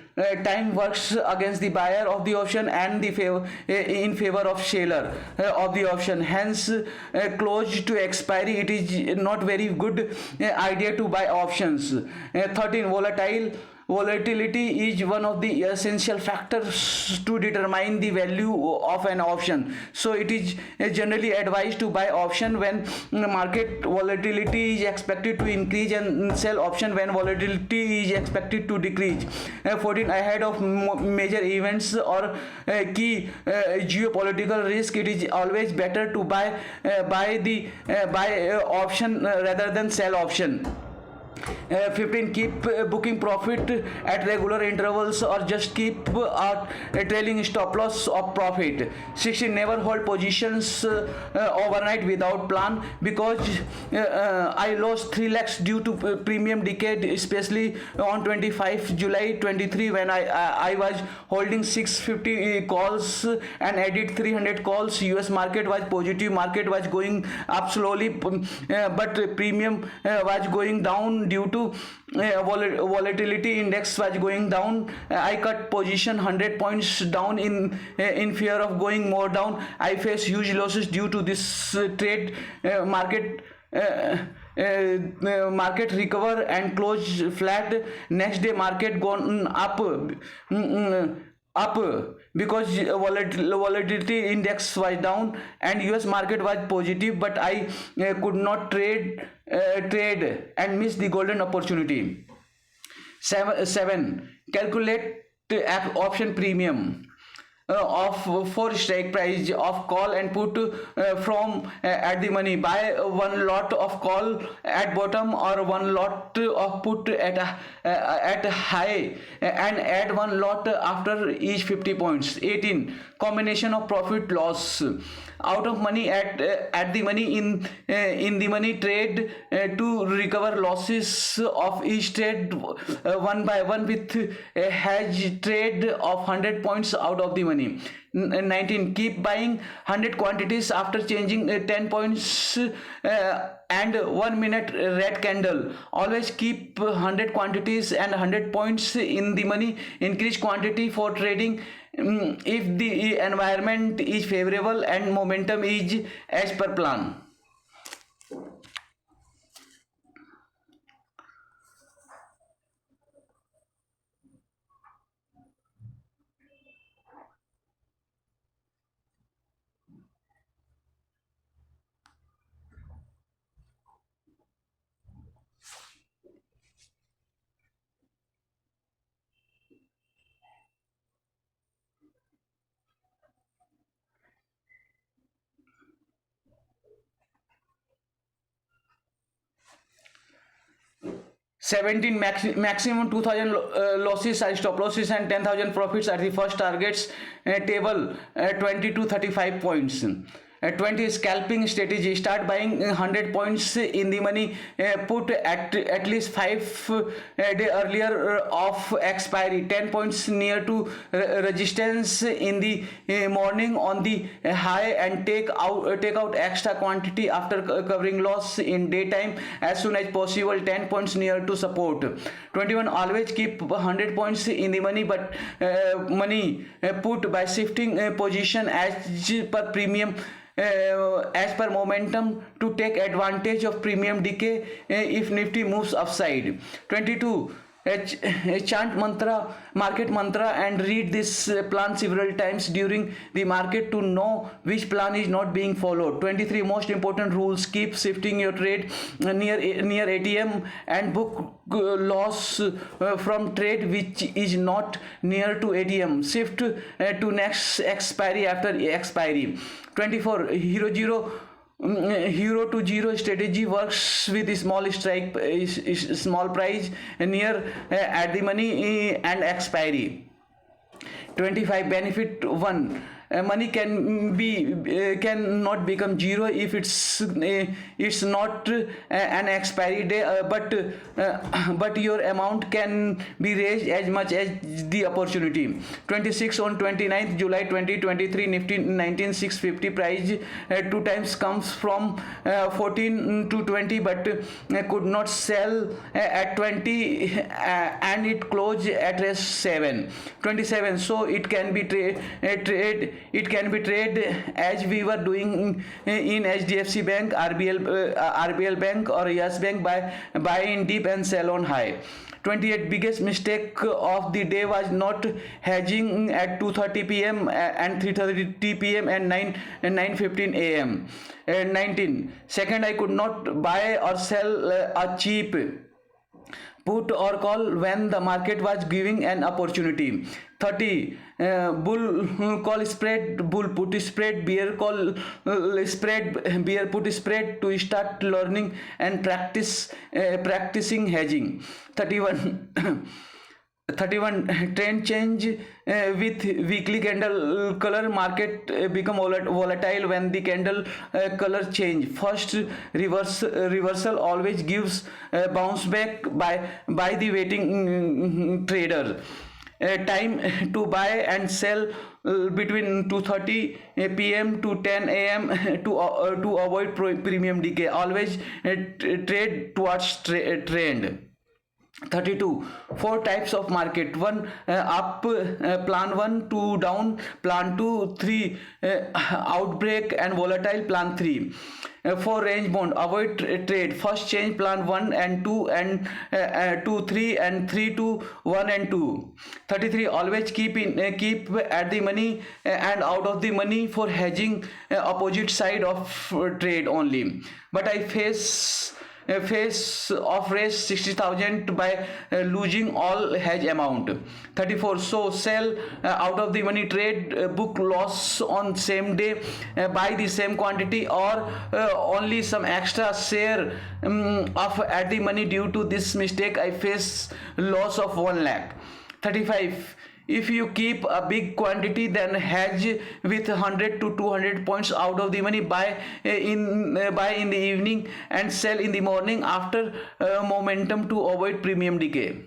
S1: Time works against the buyer of the option and in favor of seller of the option, hence close to expiry it is not very good idea to buy options. 13. Volatility is one of the essential factors to determine the value of an option, so it is generally advised to buy option when market volatility is expected to increase and sell option when volatility is expected to decrease. 14. Ahead of major events or key geopolitical risk, it is always better to buy option rather than sell option. 15. Keep booking profit at regular intervals or just keep a trailing stop loss of profit. 16. Never hold positions overnight without plan, because I lost 3 lakhs due to premium decay, especially on 25 July 23 when I was holding 650 calls and added 300 calls. US market was positive, market was going up slowly, but premium was going down due to volatility index was going down. I cut position 100 points down in fear of going more down. I face huge losses due to this trade. Market recover and close flat. Next day market gone up because volatility index was down and US market was positive, but I could not trade and miss the golden opportunity. 7. Calculate option premium of for strike price of call and put from at the money. Buy one lot of call at bottom or one lot of put at high and add one lot after each 50 points. 18. Combination of profit loss. Out of money at the money in the money trade to recover losses of each trade one by one with a hedge trade of 100 points out of the money. 19. Keep buying 100 quantities after changing 10 points and 1 minute red candle. Always keep 100 quantities and 100 points in the money. Increase quantity for trading if the environment is favorable and momentum is as per plan. 17. Maximum 2000 losses are stop losses and 10,000 profits are the first targets table. 20 to 35 points. 20. Scalping strategy. Start buying 100 points in the money put at least 5 day earlier of expiry. 10 points near to resistance in the morning on the high and take out extra quantity after covering loss in daytime as soon as possible. 10 points near to support. 21. Always keep 100 points in the money, but money put by shifting position as per premium as per momentum to take advantage of premium decay if Nifty moves upside. 22. chant mantra, market mantra, and read this plan several times during the market to know which plan is not being followed. 23 most important rules: keep shifting your trade near ATM and book loss from trade which is not near to ATM. Shift to next expiry after expiry. 24 hero to zero strategy works with small strike, small price near at the money and expiry. 25 benefit 1, money cannot become zero if it's not an expiry day, but your amount can be raised as much as the opportunity. 26 on 29th July 2023, Nifty 19650 price two times comes from 14 to 20, but could not sell at 20 and it closed at rest 7. 27, so it can be trade as we were doing in HDFC Bank, RBL Bank or Yes Bank, buy in deep and sell on high. 28, biggest mistake of the day was not hedging at 2:30 p.m. and 3:30 p.m. and 9:15 a.m. 19, second, I could not buy or sell a cheap put or call when the market was giving an opportunity. 30, bull call spread, bull put spread, bear call spread, bear put spread to start learning and practicing hedging. 31 31, trend change with weekly candle color. Market become volatile when the candle color change. First reversal always gives bounce back by the waiting trader. Time to buy and sell between 2:30 p.m. to 10 a.m. to avoid premium decay. Always trade towards trend. 32, four types of market: 1 up, plan 1, 2 down, plan 2, 3 outbreak and volatile, plan 3. 4 range bond, avoid trade, first change plan 1 and 2 and 2 3 and 3 to 1 and 2. 33, always keep at the money and out of the money for hedging opposite side of trade only, but I face of raise 60,000 by losing all hedge amount. 34, so sell out of the money trade, book loss on same day, buy the same quantity or only some extra share of at the money. Due to this mistake I face loss of 1 lakh. 35, if you keep a big quantity, then hedge with 100 to 200 points out of the money, buy in the evening and sell in the morning after momentum to avoid premium decay.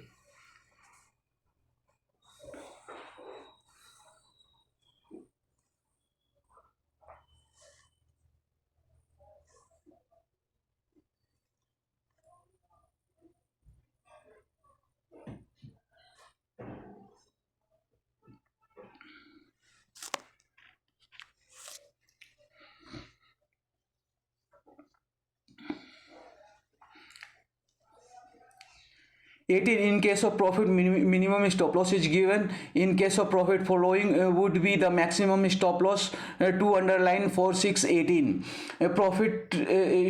S1: 18, in case of profit, minimum stop loss is given. In case of profit, following would be the maximum stop loss to underline 4618. Profit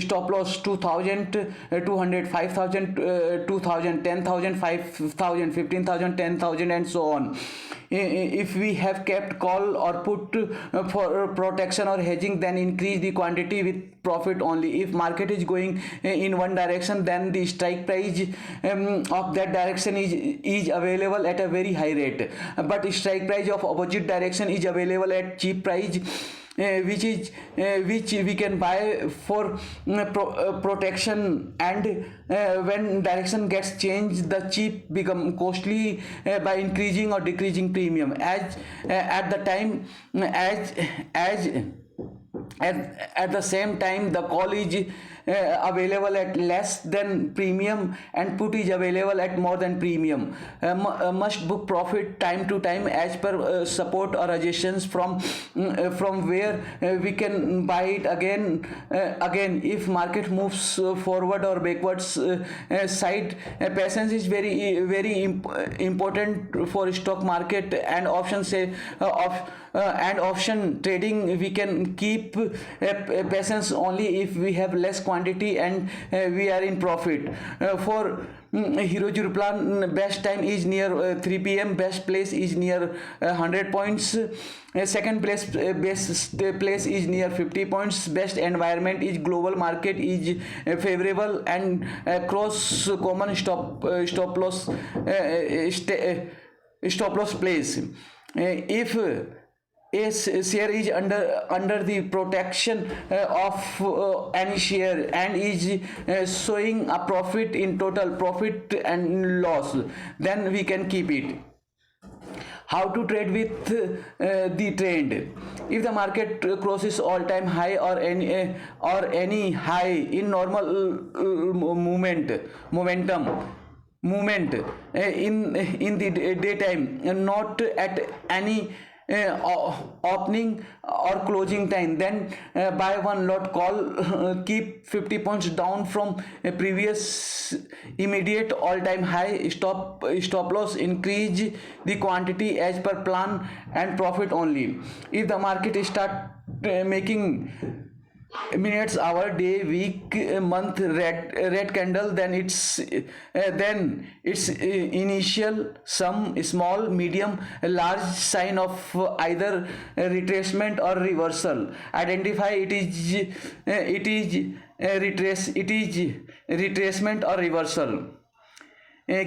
S1: stop loss 2000, 200, 5000, 2000, 10,000, 5000, 15,000, 10,000 and so on. If we have kept call or put for protection or hedging, then increase the quantity with profit only. If market is going in one direction, then the strike price of that direction is available at a very high rate, but strike price of opposite direction is available at cheap price, which we can buy for protection, and when direction gets changed, the cheap become costly by increasing or decreasing premium as at the time as at the same time the call is available at less than premium and put is available at more than premium. Must book profit time to time as per support or resistance from where we can buy it again if market moves forward or backwards side. Patience is very important for stock market and option say and option trading. We can keep patience only if we have less quantity and we are in profit. For Hero Jurplan, best time is near 3 p.m. Best place is near 100 points. Second place, best place is near 50 points. Best environment is global market is favorable and cross common stop loss place. If a share is under the protection of any share and is showing a profit in total profit and loss, then we can keep it. How to trade with the trend? If the market crosses all-time high or any high in normal movement in the daytime, not at any opening or closing time, then buy one lot call. Keep 50 points down from a previous immediate all-time high. Stop loss, increase the quantity as per plan and profit only. If the market start making minutes, hour, day, week, month red candle, then it's initial, some small, medium, large sign of either retracement or reversal. Identify it is retracement or reversal.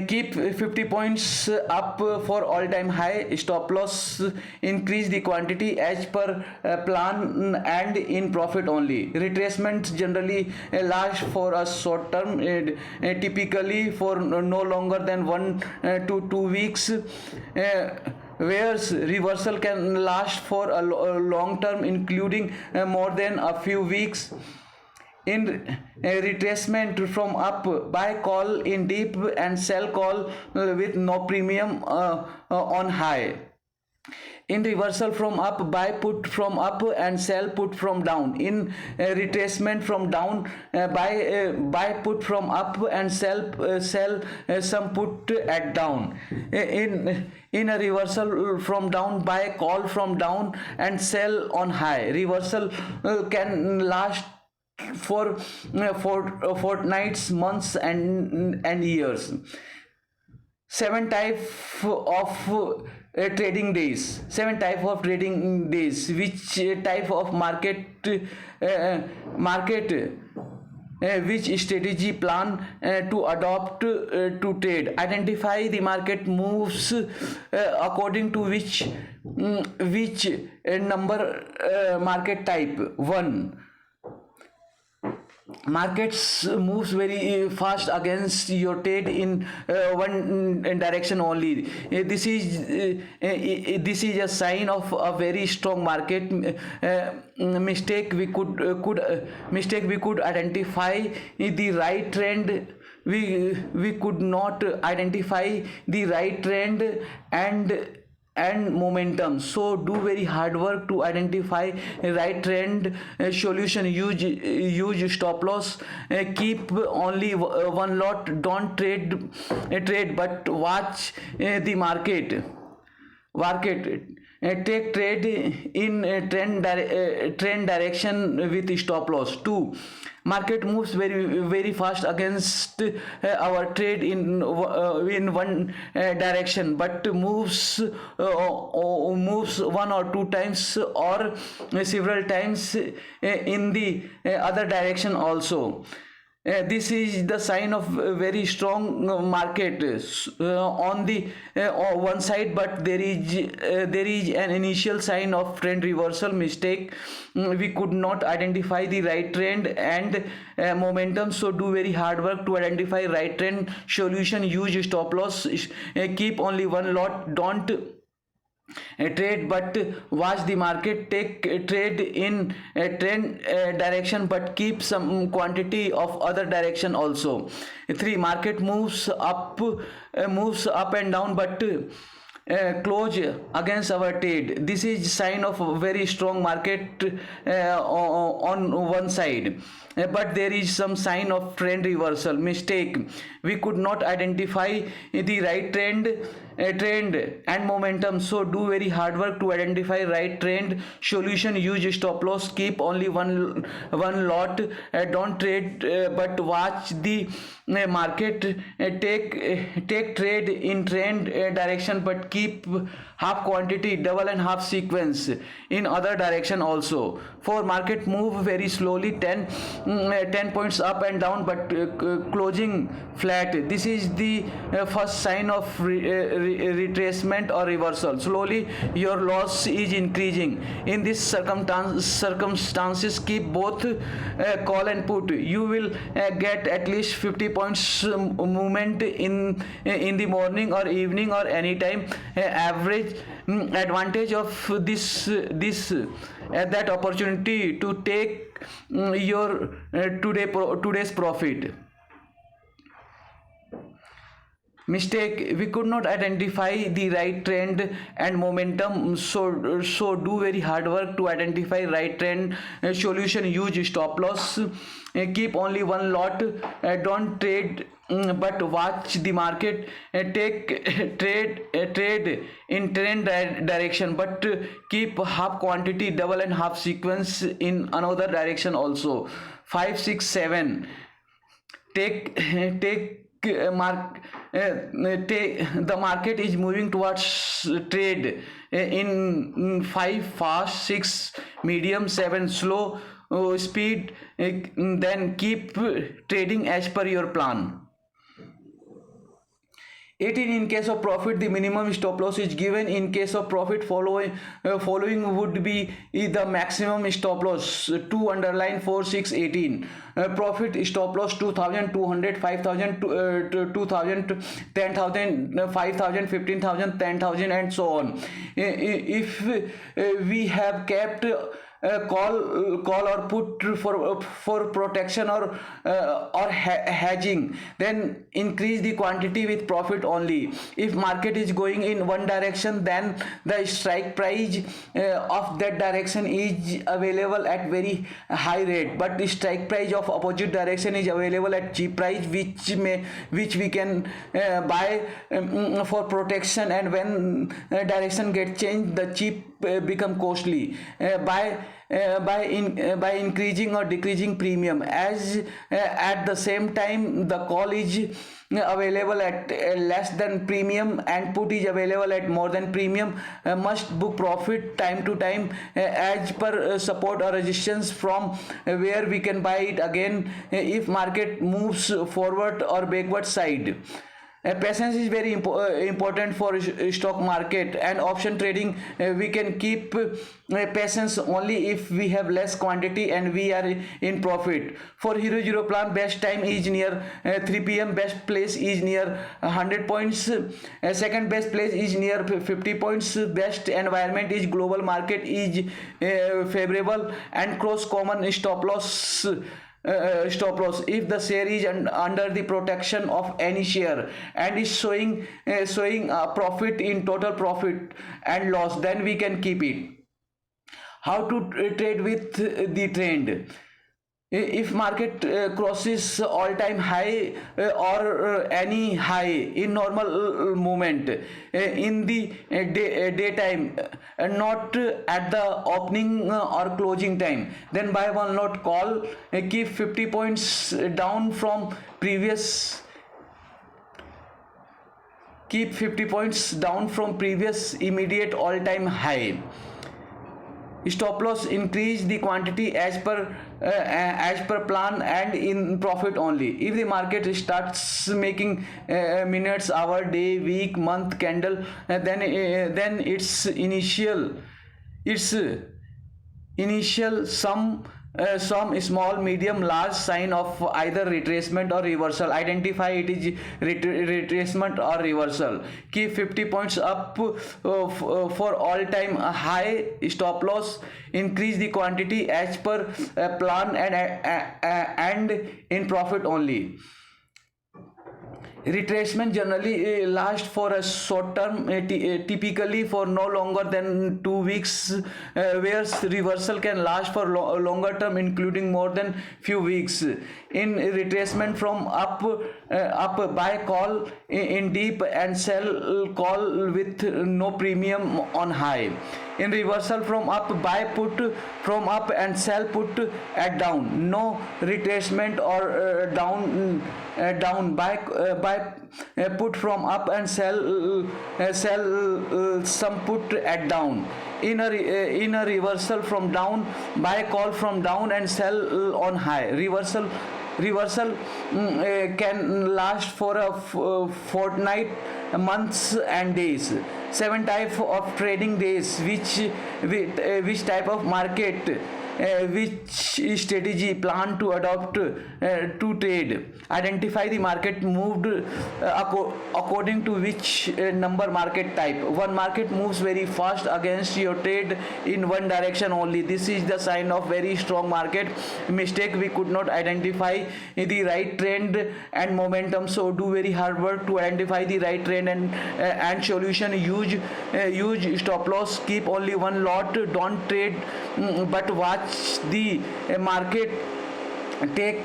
S1: Keep 50 points up for all-time high. Stop loss, increase the quantity as per plan and in profit only. Retracements generally last for a short term, typically for no longer than 1 to 2 weeks. Whereas reversal can last for a long term, including more than a few weeks. In retracement from up, buy call in deep and sell call with no premium on high. In reversal from up, buy put from up and sell put from down. In retracement from down, buy put from up and sell some put at down. In a reversal from down, buy call from down and sell on high. Reversal can last for fortnights, months, and years. 7 type of trading days. 7 type of trading days. Which type of market which strategy plan to adopt to trade? Identify the market moves according to which number market type. 1. Markets moves very fast against your trade in one direction only. This is a sign of a very strong market. Mistake we could identify the right trend. We could not identify the right trend and momentum, so do very hard work to identify right trend. Solution: use stop loss. Keep only one lot. Don't trade but watch the market. Take trade in trend direction with stop loss. 2. Market moves very fast against our trade in one direction, but moves 1 or 2 times or several times in the other direction also. This is the sign of very strong market on the one side, but there is an initial sign of trend reversal. Mistake: we could not identify the right trend and momentum, so do very hard work to identify right trend. Solution: use stop loss. Keep only one lot. Don't trade but watch the market, take trade in a trend direction but keep some quantity of other direction also. 3, market moves up and down but close against our trade. This is sign of a very strong market on one side. But there is some sign of trend reversal. Mistake, we could not identify the right trend and momentum, so do very hard work to identify right trend. Solution, use stop loss, keep only one lot, don't trade but watch the market, take trade in trend direction but keep half quantity, double and half sequence in other direction also. For market move very slowly, 10 points up and down but closing flat. This is the first sign of retracement or reversal. Slowly your loss is increasing. In this circumstances, keep both call and put. You will get at least 50 points movement in the morning or evening or anytime. Average advantage of this that opportunity to take your today's profit. Mistake, we could not identify the right trend and momentum, so do very hard work to identify right trend. Solution, use stop loss, keep only one lot, don't trade but watch the market, take trade in trend direction but keep half quantity, double and half sequence in another direction also. 5, 6, 7, take the market is moving towards trade in 5 fast, 6 medium, 7 slow speed, then keep trading as per your plan. 18, in case of profit the minimum stop loss is given. In case of profit, following would be the maximum stop loss. 2 underline 4, 6, 18. Profit stop loss 2200, 5000, 2000, 10,000, 5,000, 15,000, 10,000 and so on. If we have kept call or put for protection or hedging, then increase the quantity with profit only. If market is going in one direction, then the strike price of that direction is available at very high rate, but the strike price of opposite direction is available at cheap price, which we can buy for protection, and when direction get changed, the cheap become costly by increasing or decreasing premium. As at the same time the call is available at less than premium and put is available at more than premium, must book profit time to time as per support or resistance from where we can buy it again if market moves forward or backward side. Patience is very important for stock market and option trading. We can keep patience only if we have less quantity and we are in profit. For Hero Zero plan, best time is near 3 p.m. Best place is near 100 points. Second best place is near 50 points. Best environment is global market is favorable and cross common stop loss. If the share is under the protection of any share and is showing a profit in total profit and loss, then we can keep it. How to trade with the trend? If market crosses all-time high or any high in normal movement in the daytime, not at the opening or closing time, then buy one lot call, keep 50 points down from previous immediate all-time high. Stop loss, increase the quantity as per plan and in profit only. If the market starts making minutes, hour, day, week, month candle, then its initial sum some small, medium, large sign of either retracement or reversal. Identify it is retracement or reversal. Keep 50 points up for all time high. Stop loss. Increase the quantity as per plan and in profit only. Retracement generally lasts for a short term, typically for no longer than 2 weeks, whereas reversal can last for longer term, including more than few weeks. In retracement from up buy call in deep and sell call with no premium on high. In reversal from up buy put from up and sell put at down, no retracement or down buy put from up and sell some put at down. In a reversal from down, buy call from down and sell on high. Reversal can last for a fortnight, months and days. Seven type of trading days. Which type of market, which strategy plan to adopt to trade. Identify the market moved according to which number market type. One market moves very fast against your trade in one direction only. This is the sign of very strong market. Mistake, we could not identify the right trend and momentum, so do very hard work to identify the right trend and solution. Use stop loss. Keep only one lot. Don't trade, but watch the market. Take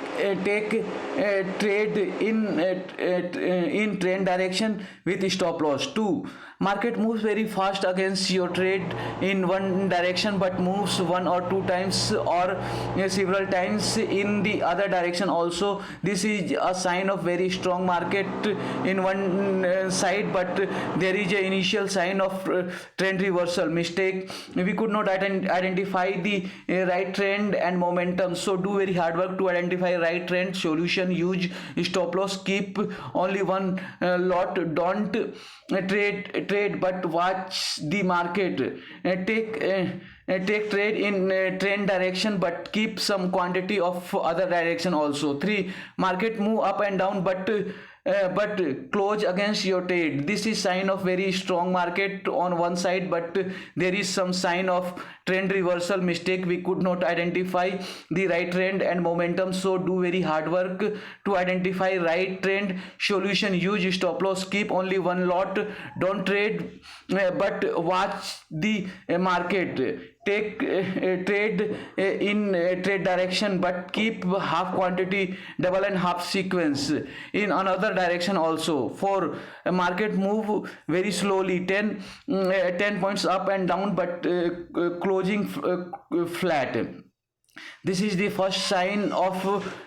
S1: trade in trend direction with stop loss. 2. Market moves very fast against your trade in one direction, but moves one or two times or several times in the other direction also. This is a sign of very strong market in one side, but there is an initial sign of trend reversal. Mistake, we could not identify the right trend and momentum, so do very hard work to identify right trend. Solution, use stop loss. Keep only one lot. Don't trade, but watch the market. Take trade in trend direction, but keep some quantity of other direction also. 3. Market move up and down, but close against your trade. This is sign of very strong market on one side, but there is some sign of trend reversal. Mistake, we could not identify the right trend and momentum, so do very hard work to identify right trend. Solution, use stop loss. Keep only one lot. Don't trade, but watch the market. Take trade in trade direction, but keep half quantity, double and half sequence in another direction also. 4. Market move very slowly, 10 points up and down, but closing flat. This is the first sign of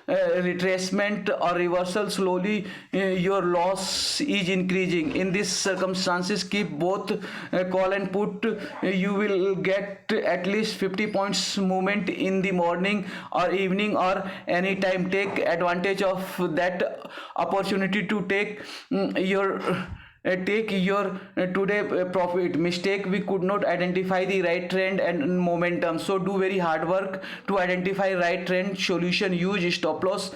S1: retracement or reversal. Slowly your loss is increasing. In these circumstances, keep both call and put. You will get at least 50 points movement in the morning or evening or any time. Take advantage of that opportunity to take your today profit. Mistake, we could not identify the right trend and momentum, so do very hard work to identify right trend. Solution, use stop loss.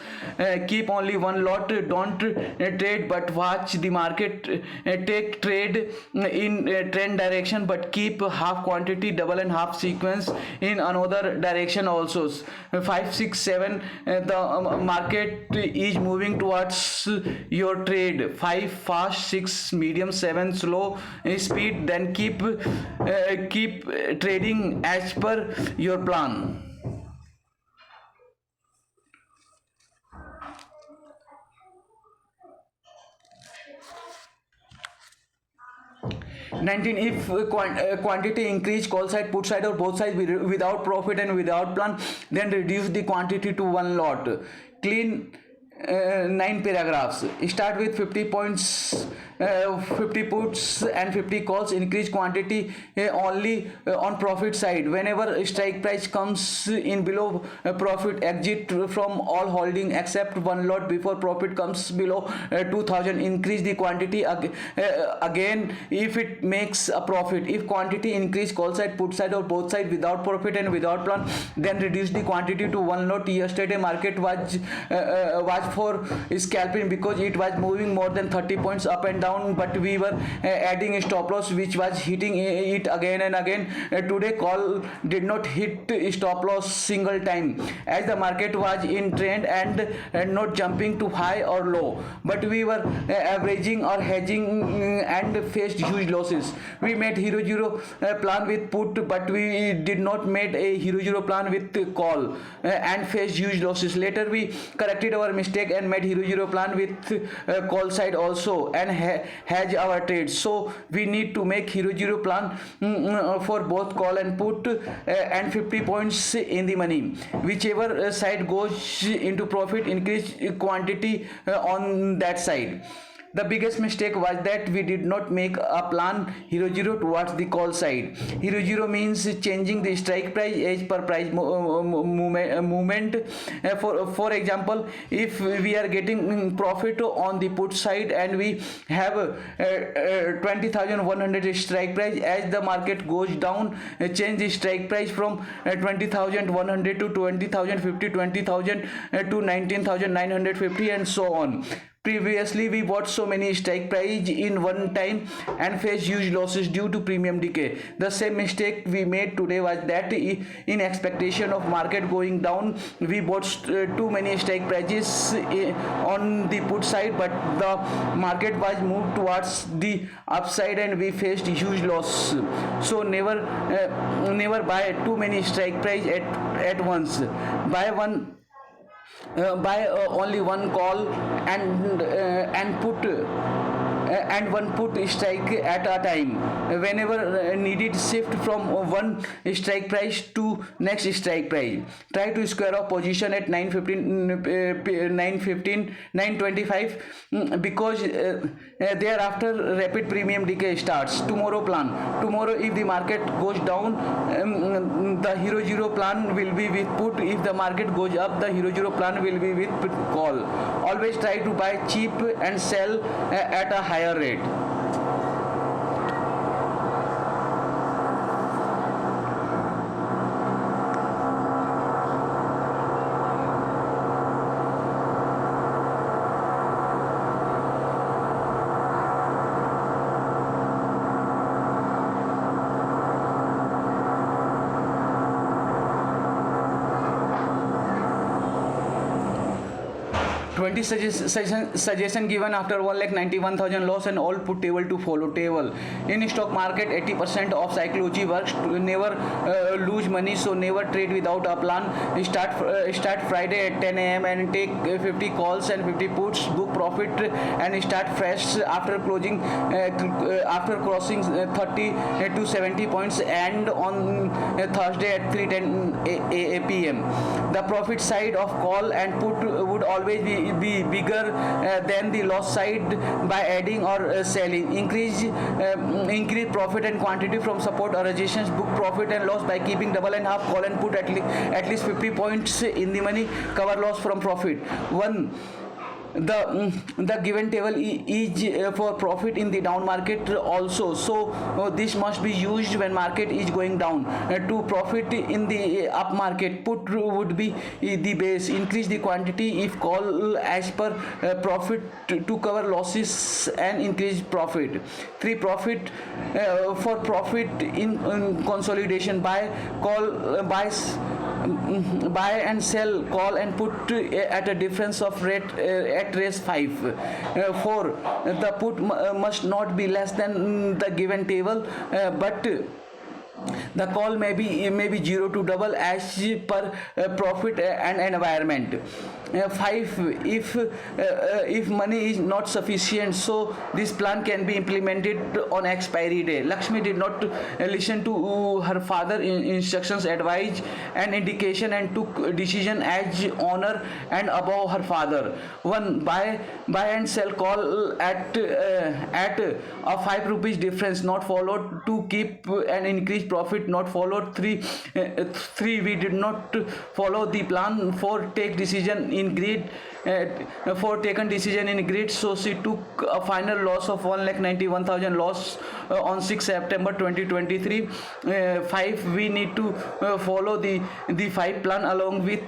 S1: Keep only one lot. Don't trade, but watch the market. Take trade in trend direction, but keep half quantity, double and half sequence in another direction also. 5, 6, 7, the market is moving towards your trade. 5 fast, 6 medium, 7 slow speed. Then keep trading as per your plan. 19. If quantity increase, call side, put side or both sides without profit and without plan, then reduce the quantity to one lot. Clean nine paragraphs. Start with 50 points, 50 puts and 50 calls. Increase quantity only on profit side. Whenever strike price comes in below profit, exit from all holding except one lot before profit comes below 2000. Increase the quantity again if it makes a profit. If quantity increase call side, put side or both side without profit and without plan, then reduce the quantity to one lot. Yesterday market was for scalping because it was moving more than 30 points up and down, but we were adding stop loss which was hitting it again and again. Today call did not hit stop loss single time as the market was in trend and not jumping to high or low, but we were averaging or hedging and faced huge losses. We made hero zero plan with put, but we did not made a hero zero plan with call and faced huge losses. Later we corrected our mistake and made hero zero plan with call side also and hedge our trades. So we need to make hero zero plan for both call and put and 50 points in the money. Whichever side goes into profit, increase quantity on that side. The biggest mistake was that we did not make a plan hero zero towards the call side. Hero zero means changing the strike price as per price movement. For example, if we are getting profit on the put side and we have 20,100 strike price, as the market goes down, change the strike price from 20,100 to 20,050, 20,000 to 19,950 and so on. Previously, we bought so many strike price in one time and faced huge losses due to premium decay. The same mistake we made today was that in expectation of market going down, we bought too many strike prices on the put side, but the market was moved towards the upside and we faced huge loss. So never buy too many strike price at once. Buy only one call and put and one put strike at a time. Whenever needed, shift from one strike price to next strike price. Try to square off position at 925 because thereafter rapid premium decay starts. Tomorrow plan. Tomorrow if the market goes down, the hero zero plan will be with put. If the market goes up, the hero zero plan will be with call. Always try to buy cheap and sell at a higher rate. 20 suggestion given after 1,91,000 loss and all put table to follow table. In stock market 80% of psychology works to never lose money, so never trade without a plan. Start Friday at 10 a.m. and take 50 calls and 50 puts, book profit and start fresh after closing after crossing 30 to 70 points and on Thursday at 3:10 p.m. The profit side of call and put would always be bigger than the loss side by adding or selling. Increase profit and quantity from support or resistance. Book profit and loss by keeping double and half call and put at least 50 points in the money. Cover loss from profit. One, the given table is for profit in the down market also, so this must be used when market is going down. To profit in the up market, put would be the base. Increase the quantity if call as per profit to cover losses and increase profit. 3, profit for profit in consolidation. Buy and sell call and put at a difference of rate at raise 5. 4, the put must not be less than the given table, but the call may be 0 to double as per profit and environment. 5, if money is not sufficient, so this plan can be implemented on expiry day. Lakshmi did not listen to her father instructions, advice and indication, and took decision as honor and above her father. One, buy and sell call at a 5 rupees difference not followed. To keep an increased profit not followed. 3, we did not follow the plan. 4, take decision in greed. For taken decision in greed, so she took a final loss of 1,91,000 loss on 6 September 2023. 5, we need to follow the 5 plan along with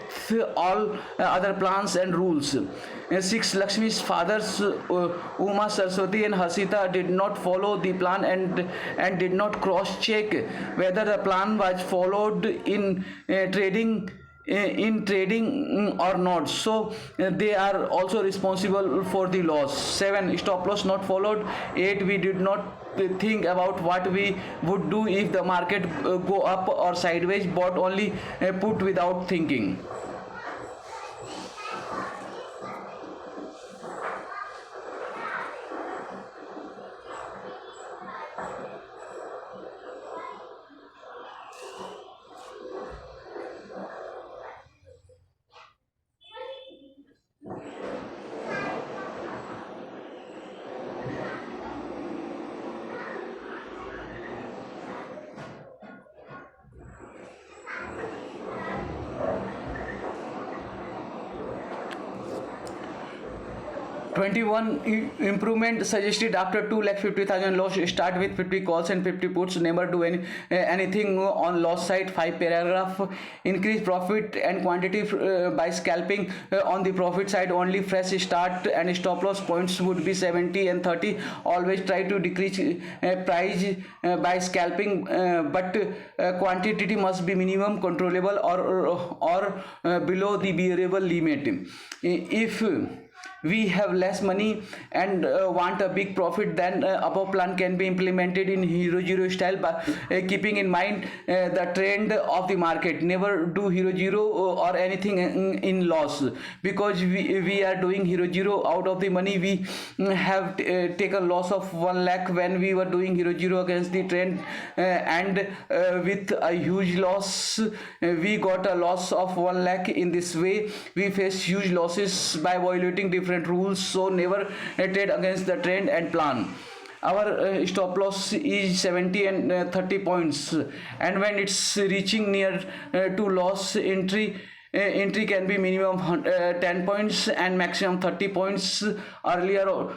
S1: all other plans and rules. 6, Lakshmi's fathers Uma, Saraswati and Hasita did not follow the plan and did not cross check whether the plan was followed in trading or not, so they are also responsible for the loss. 7, stop loss not followed. 8, we did not think about what we would do if the market go up or sideways, bought only, put without thinking. 21, improvement suggested after 2,50,000 loss. Start with 50 calls and 50 puts. Never do anything on loss side. 5 paragraph. Increase profit and quantity by scalping. On the profit side only, fresh start and stop loss points would be 70 and 30. Always try to decrease price by scalping, but quantity must be minimum controllable or below the bearable limit. If we have less money and want a big profit, then above plan can be implemented in hero zero style, by keeping in mind the trend of the market. Never do hero zero or anything in loss, because we are doing hero zero out of the money. We have taken loss of 1 lakh when we were doing hero zero against the trend, and with a huge loss, we got a loss of 1 lakh. In this way we face huge losses by violating different rules, so never trade against the trend and plan. Our stop loss is 70 and 30 points, and when it's reaching near to loss entry can be minimum 10 points and maximum 30 points. Earlier,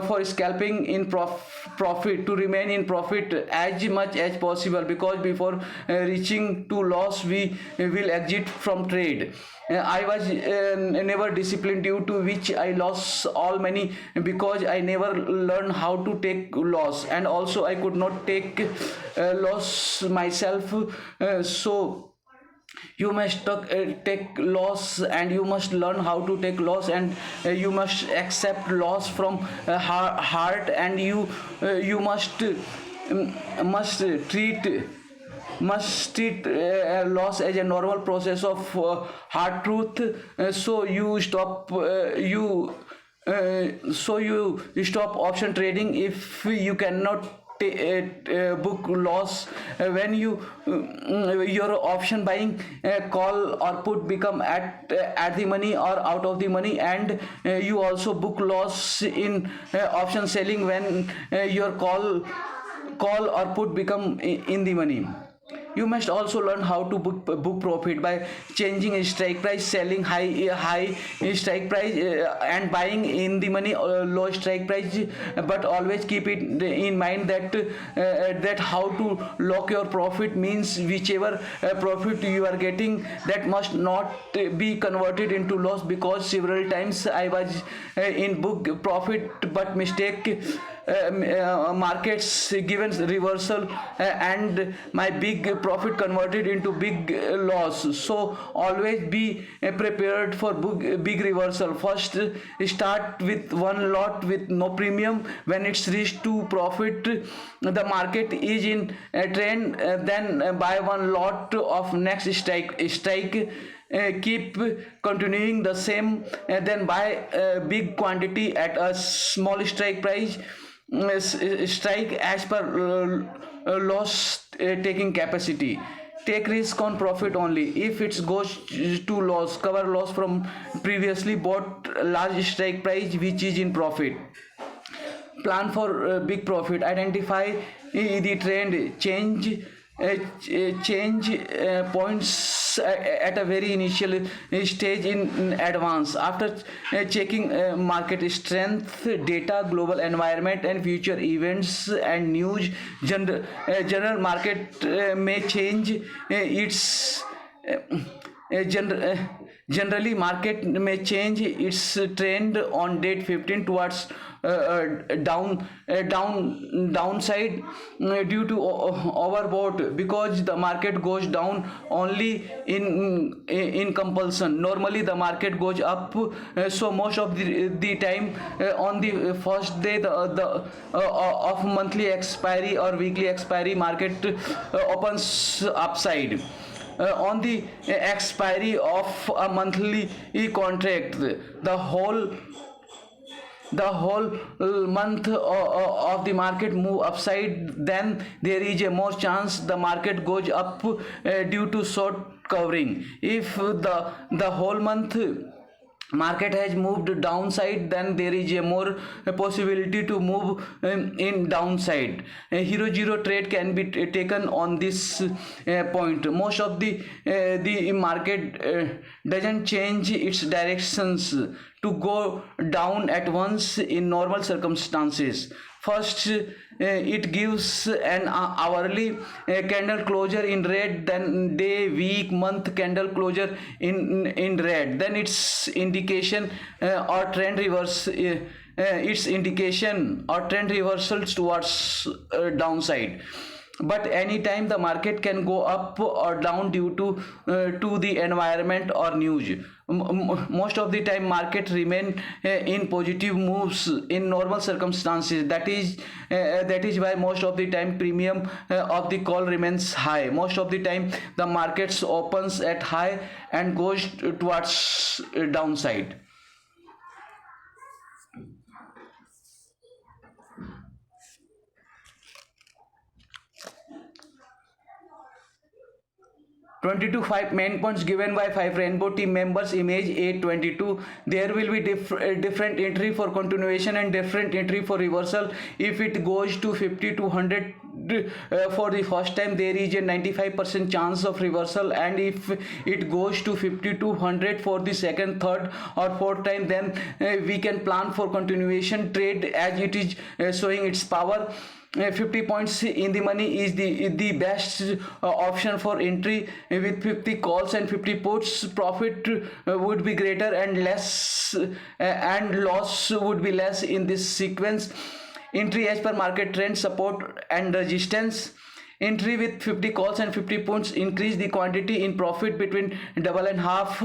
S1: for scalping in profit, to remain in profit as much as possible, because before reaching to loss we will exit from trade. I was never disciplined, due to which I lost all money, because I never learned how to take loss, and also I could not take loss myself. So you must take loss, and you must learn how to take loss, and you must accept loss from heart, and you must treat loss as a normal process of hard truth. So you stop option trading if you cannot book loss. When your option buying call or put become at the money or out of the money, and you also book loss in option selling when your call or put become in the money. You must also learn how to book profit by changing strike price, selling high strike price, and buying in the money low strike price. But always keep it in mind that how to lock your profit means whichever profit you are getting, that must not be converted into loss, because several times I was in book profit but mistake markets given reversal, and my big profit converted into big loss. So always be prepared for big reversal. First start with one lot with no premium. When it's reached to profit, the market is in a trend, then buy one lot of next strike. keep continuing the same, then buy a big quantity at a small strike price, strike as per loss taking capacity. Take risk on profit only. If it goes to loss, cover loss from previously bought large strike price which is in profit. Plan for big profit. Identify the trend change points at a very initial stage in advance. After checking market strength data, global environment and future events and news, general market may change its generally market may change its trend on date 15 towards downside due to overbought, because the market goes down only in compulsion. Normally the market goes up, so most of the time on the first day of monthly expiry or weekly expiry, market opens upside. On the expiry of a monthly contract, the whole month of the market move upside, then there is a more chance the market goes up due to short covering. If the whole month market has moved downside, then there is a more possibility to move in downside. A hero zero trade can be taken on this point. Most of the market doesn't change its directions to go down at once in normal circumstances. First, it gives an hourly candle closure in red, then day, week, month candle closure in red. Then its indication or trend reverse. Its indication or trend reversals towards downside. But anytime the market can go up or down due to the environment or news. Most of the time market remain in positive moves in normal circumstances. That is why most of the time premium of the call remains high. Most of the time the markets opens at high and goes towards downside. 22 5 main points given by 5 rainbow team members. Image 822. There will be different entry for continuation and different entry for reversal. If it goes to 50 to 100 for the first time, there is a 95% chance of reversal, and if it goes to 50 to 100 for the second, third or fourth time, then we can plan for continuation trade as it is showing its power. 50 points in the money is the best option for entry. With 50 calls and 50 puts, profit would be greater and less and loss would be less in this sequence. Entry as per market trend, support and resistance. Entry with 50 calls and 50 points increase the quantity in profit between double and half.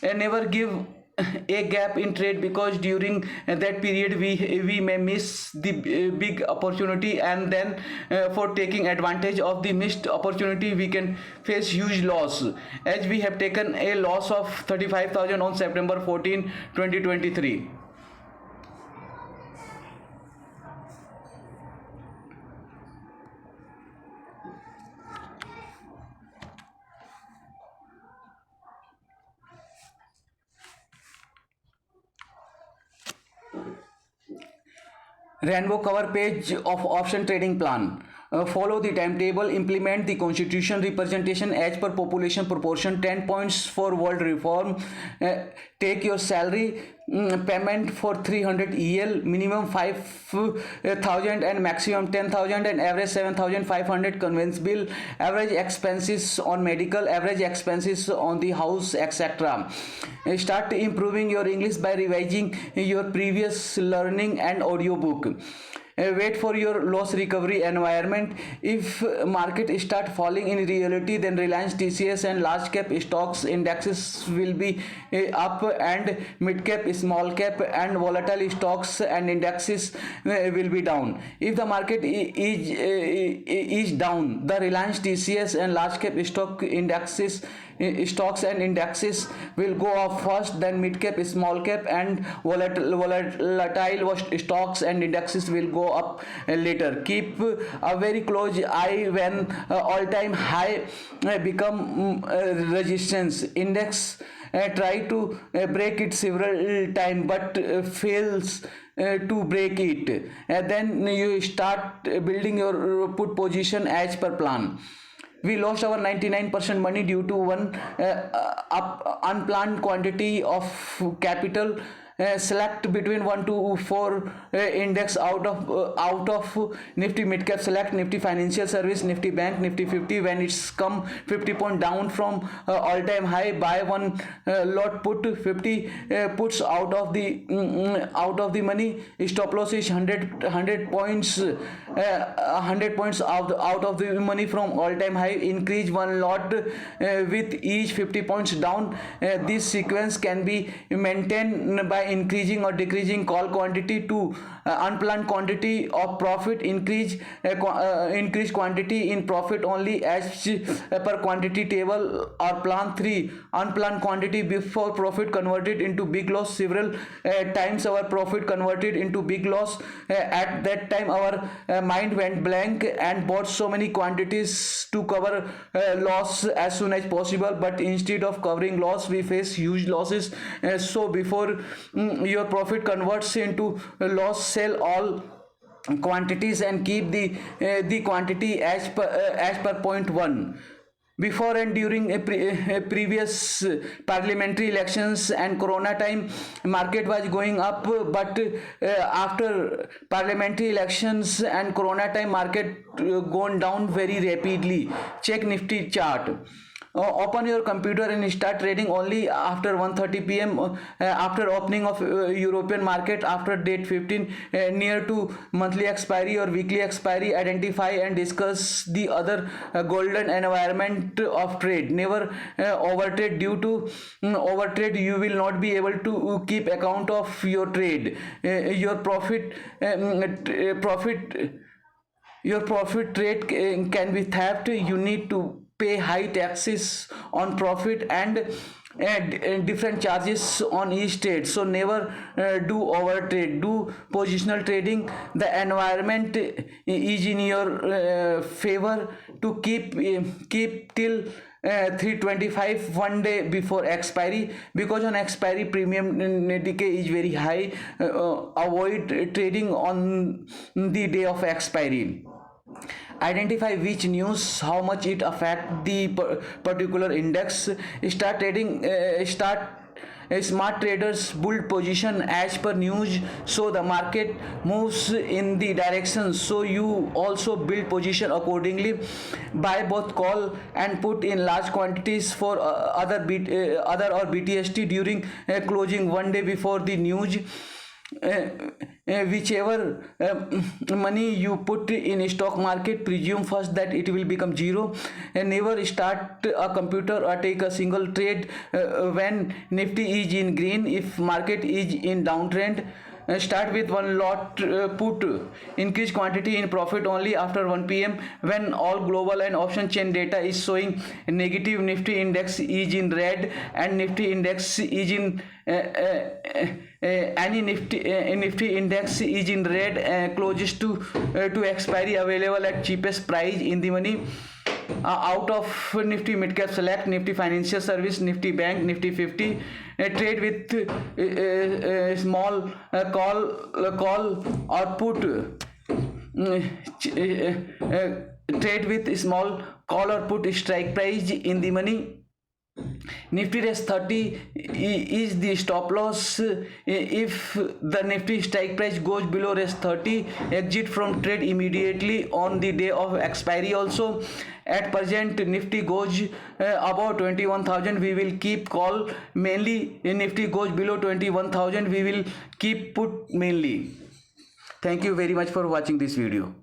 S1: Never give a gap in trade, because during that period we may miss the big opportunity, and then for taking advantage of the missed opportunity we can face huge loss, as we have taken a loss of 35,000 on September 14, 2023. Rainbow cover page of option trading plan. Follow the timetable, implement the constitution representation as per population proportion. 10 points for world reform. Take your salary payment for 300 EL, minimum 5,000 and maximum 10,000, and average 7,500 conveyance bill. Average expenses on medical, average expenses on the house, etc. Start improving your English by revising your previous learning and audiobook. Wait for your loss recovery environment. If market start falling in reality, then Reliance, TCS and large cap stocks indexes will be up, and mid cap, small cap and volatile stocks and indexes will be down. If the market is down, the Reliance, TCS and large cap stock indexes stocks and indexes will go up first, then mid cap, small cap, and volatile stocks and indexes will go up later. Keep a very close eye when all-time high become resistance. Index try to break it several times but fails to break it. Then you start building your put position as per plan. We lost our 99% money due to one unplanned quantity of capital. Select between 1 to 4 index out of Nifty mid cap, select Nifty financial service, Nifty bank, Nifty 50. When it's come 50 point down from all time high, buy one lot, put 50 puts out of the money. Stop loss is 100 points, 100 points out of the money from all time high. Increase one lot with each 50 points down. This sequence can be maintained by increasing or decreasing call quantity to unplanned quantity of profit. Increase quantity in profit only as per quantity table or plan. 3 unplanned quantity before profit converted into big loss. Several times our profit converted into big loss. At that time our mind went blank and bought so many quantities to cover loss as soon as possible, but instead of covering loss we face huge losses. So before your profit converts into loss, sell all quantities and keep the quantity as per point 1. Before and during previous parliamentary elections and corona time, market was going up, but after parliamentary elections and corona time, market gone down very rapidly. Check Nifty chart. Open your computer and start trading only after 1:30 p.m. After opening of European market after date 15, near to monthly expiry or weekly expiry. Identify and discuss the other golden environment of trade. Never overtrade. Due to overtrade you will not be able to keep account of your trade. Your profit rate can be theft. You need to pay high taxes on profit and different charges on each trade. So never do overtrade. Do positional trading. The environment is in your favor to keep till 325 one day before expiry, because on expiry premium decay is very high. Avoid trading on the day of expiry. Identify which news, how much it affect the particular index. Start trading. Smart traders build position as per news, so the market moves in the direction, so you also build position accordingly. Buy both call and put in large quantities for other or BTST during closing one day before the news. Whichever money you put in stock market, presume first that it will become zero, and never start a computer or take a single trade when Nifty is in green. If market is in downtrend, start with one lot, put increase quantity in profit only after 1 p.m. when all global and option chain data is showing negative. Nifty index is in red and Nifty index is in any Nifty index is in red, closest to expiry, available at cheapest price in the money. Out of Nifty midcap, select Nifty financial service, Nifty bank, Nifty 50. Trade with small call or put. Trade with small call or put strike price in the money. Nifty rest 30 is the stop loss. If the Nifty strike price goes below rest 30, exit from trade immediately on the day of expiry also. At present Nifty goes above 21,000, we will keep call mainly. Nifty goes below 21,000, we will keep put mainly. Thank you very much for watching this video.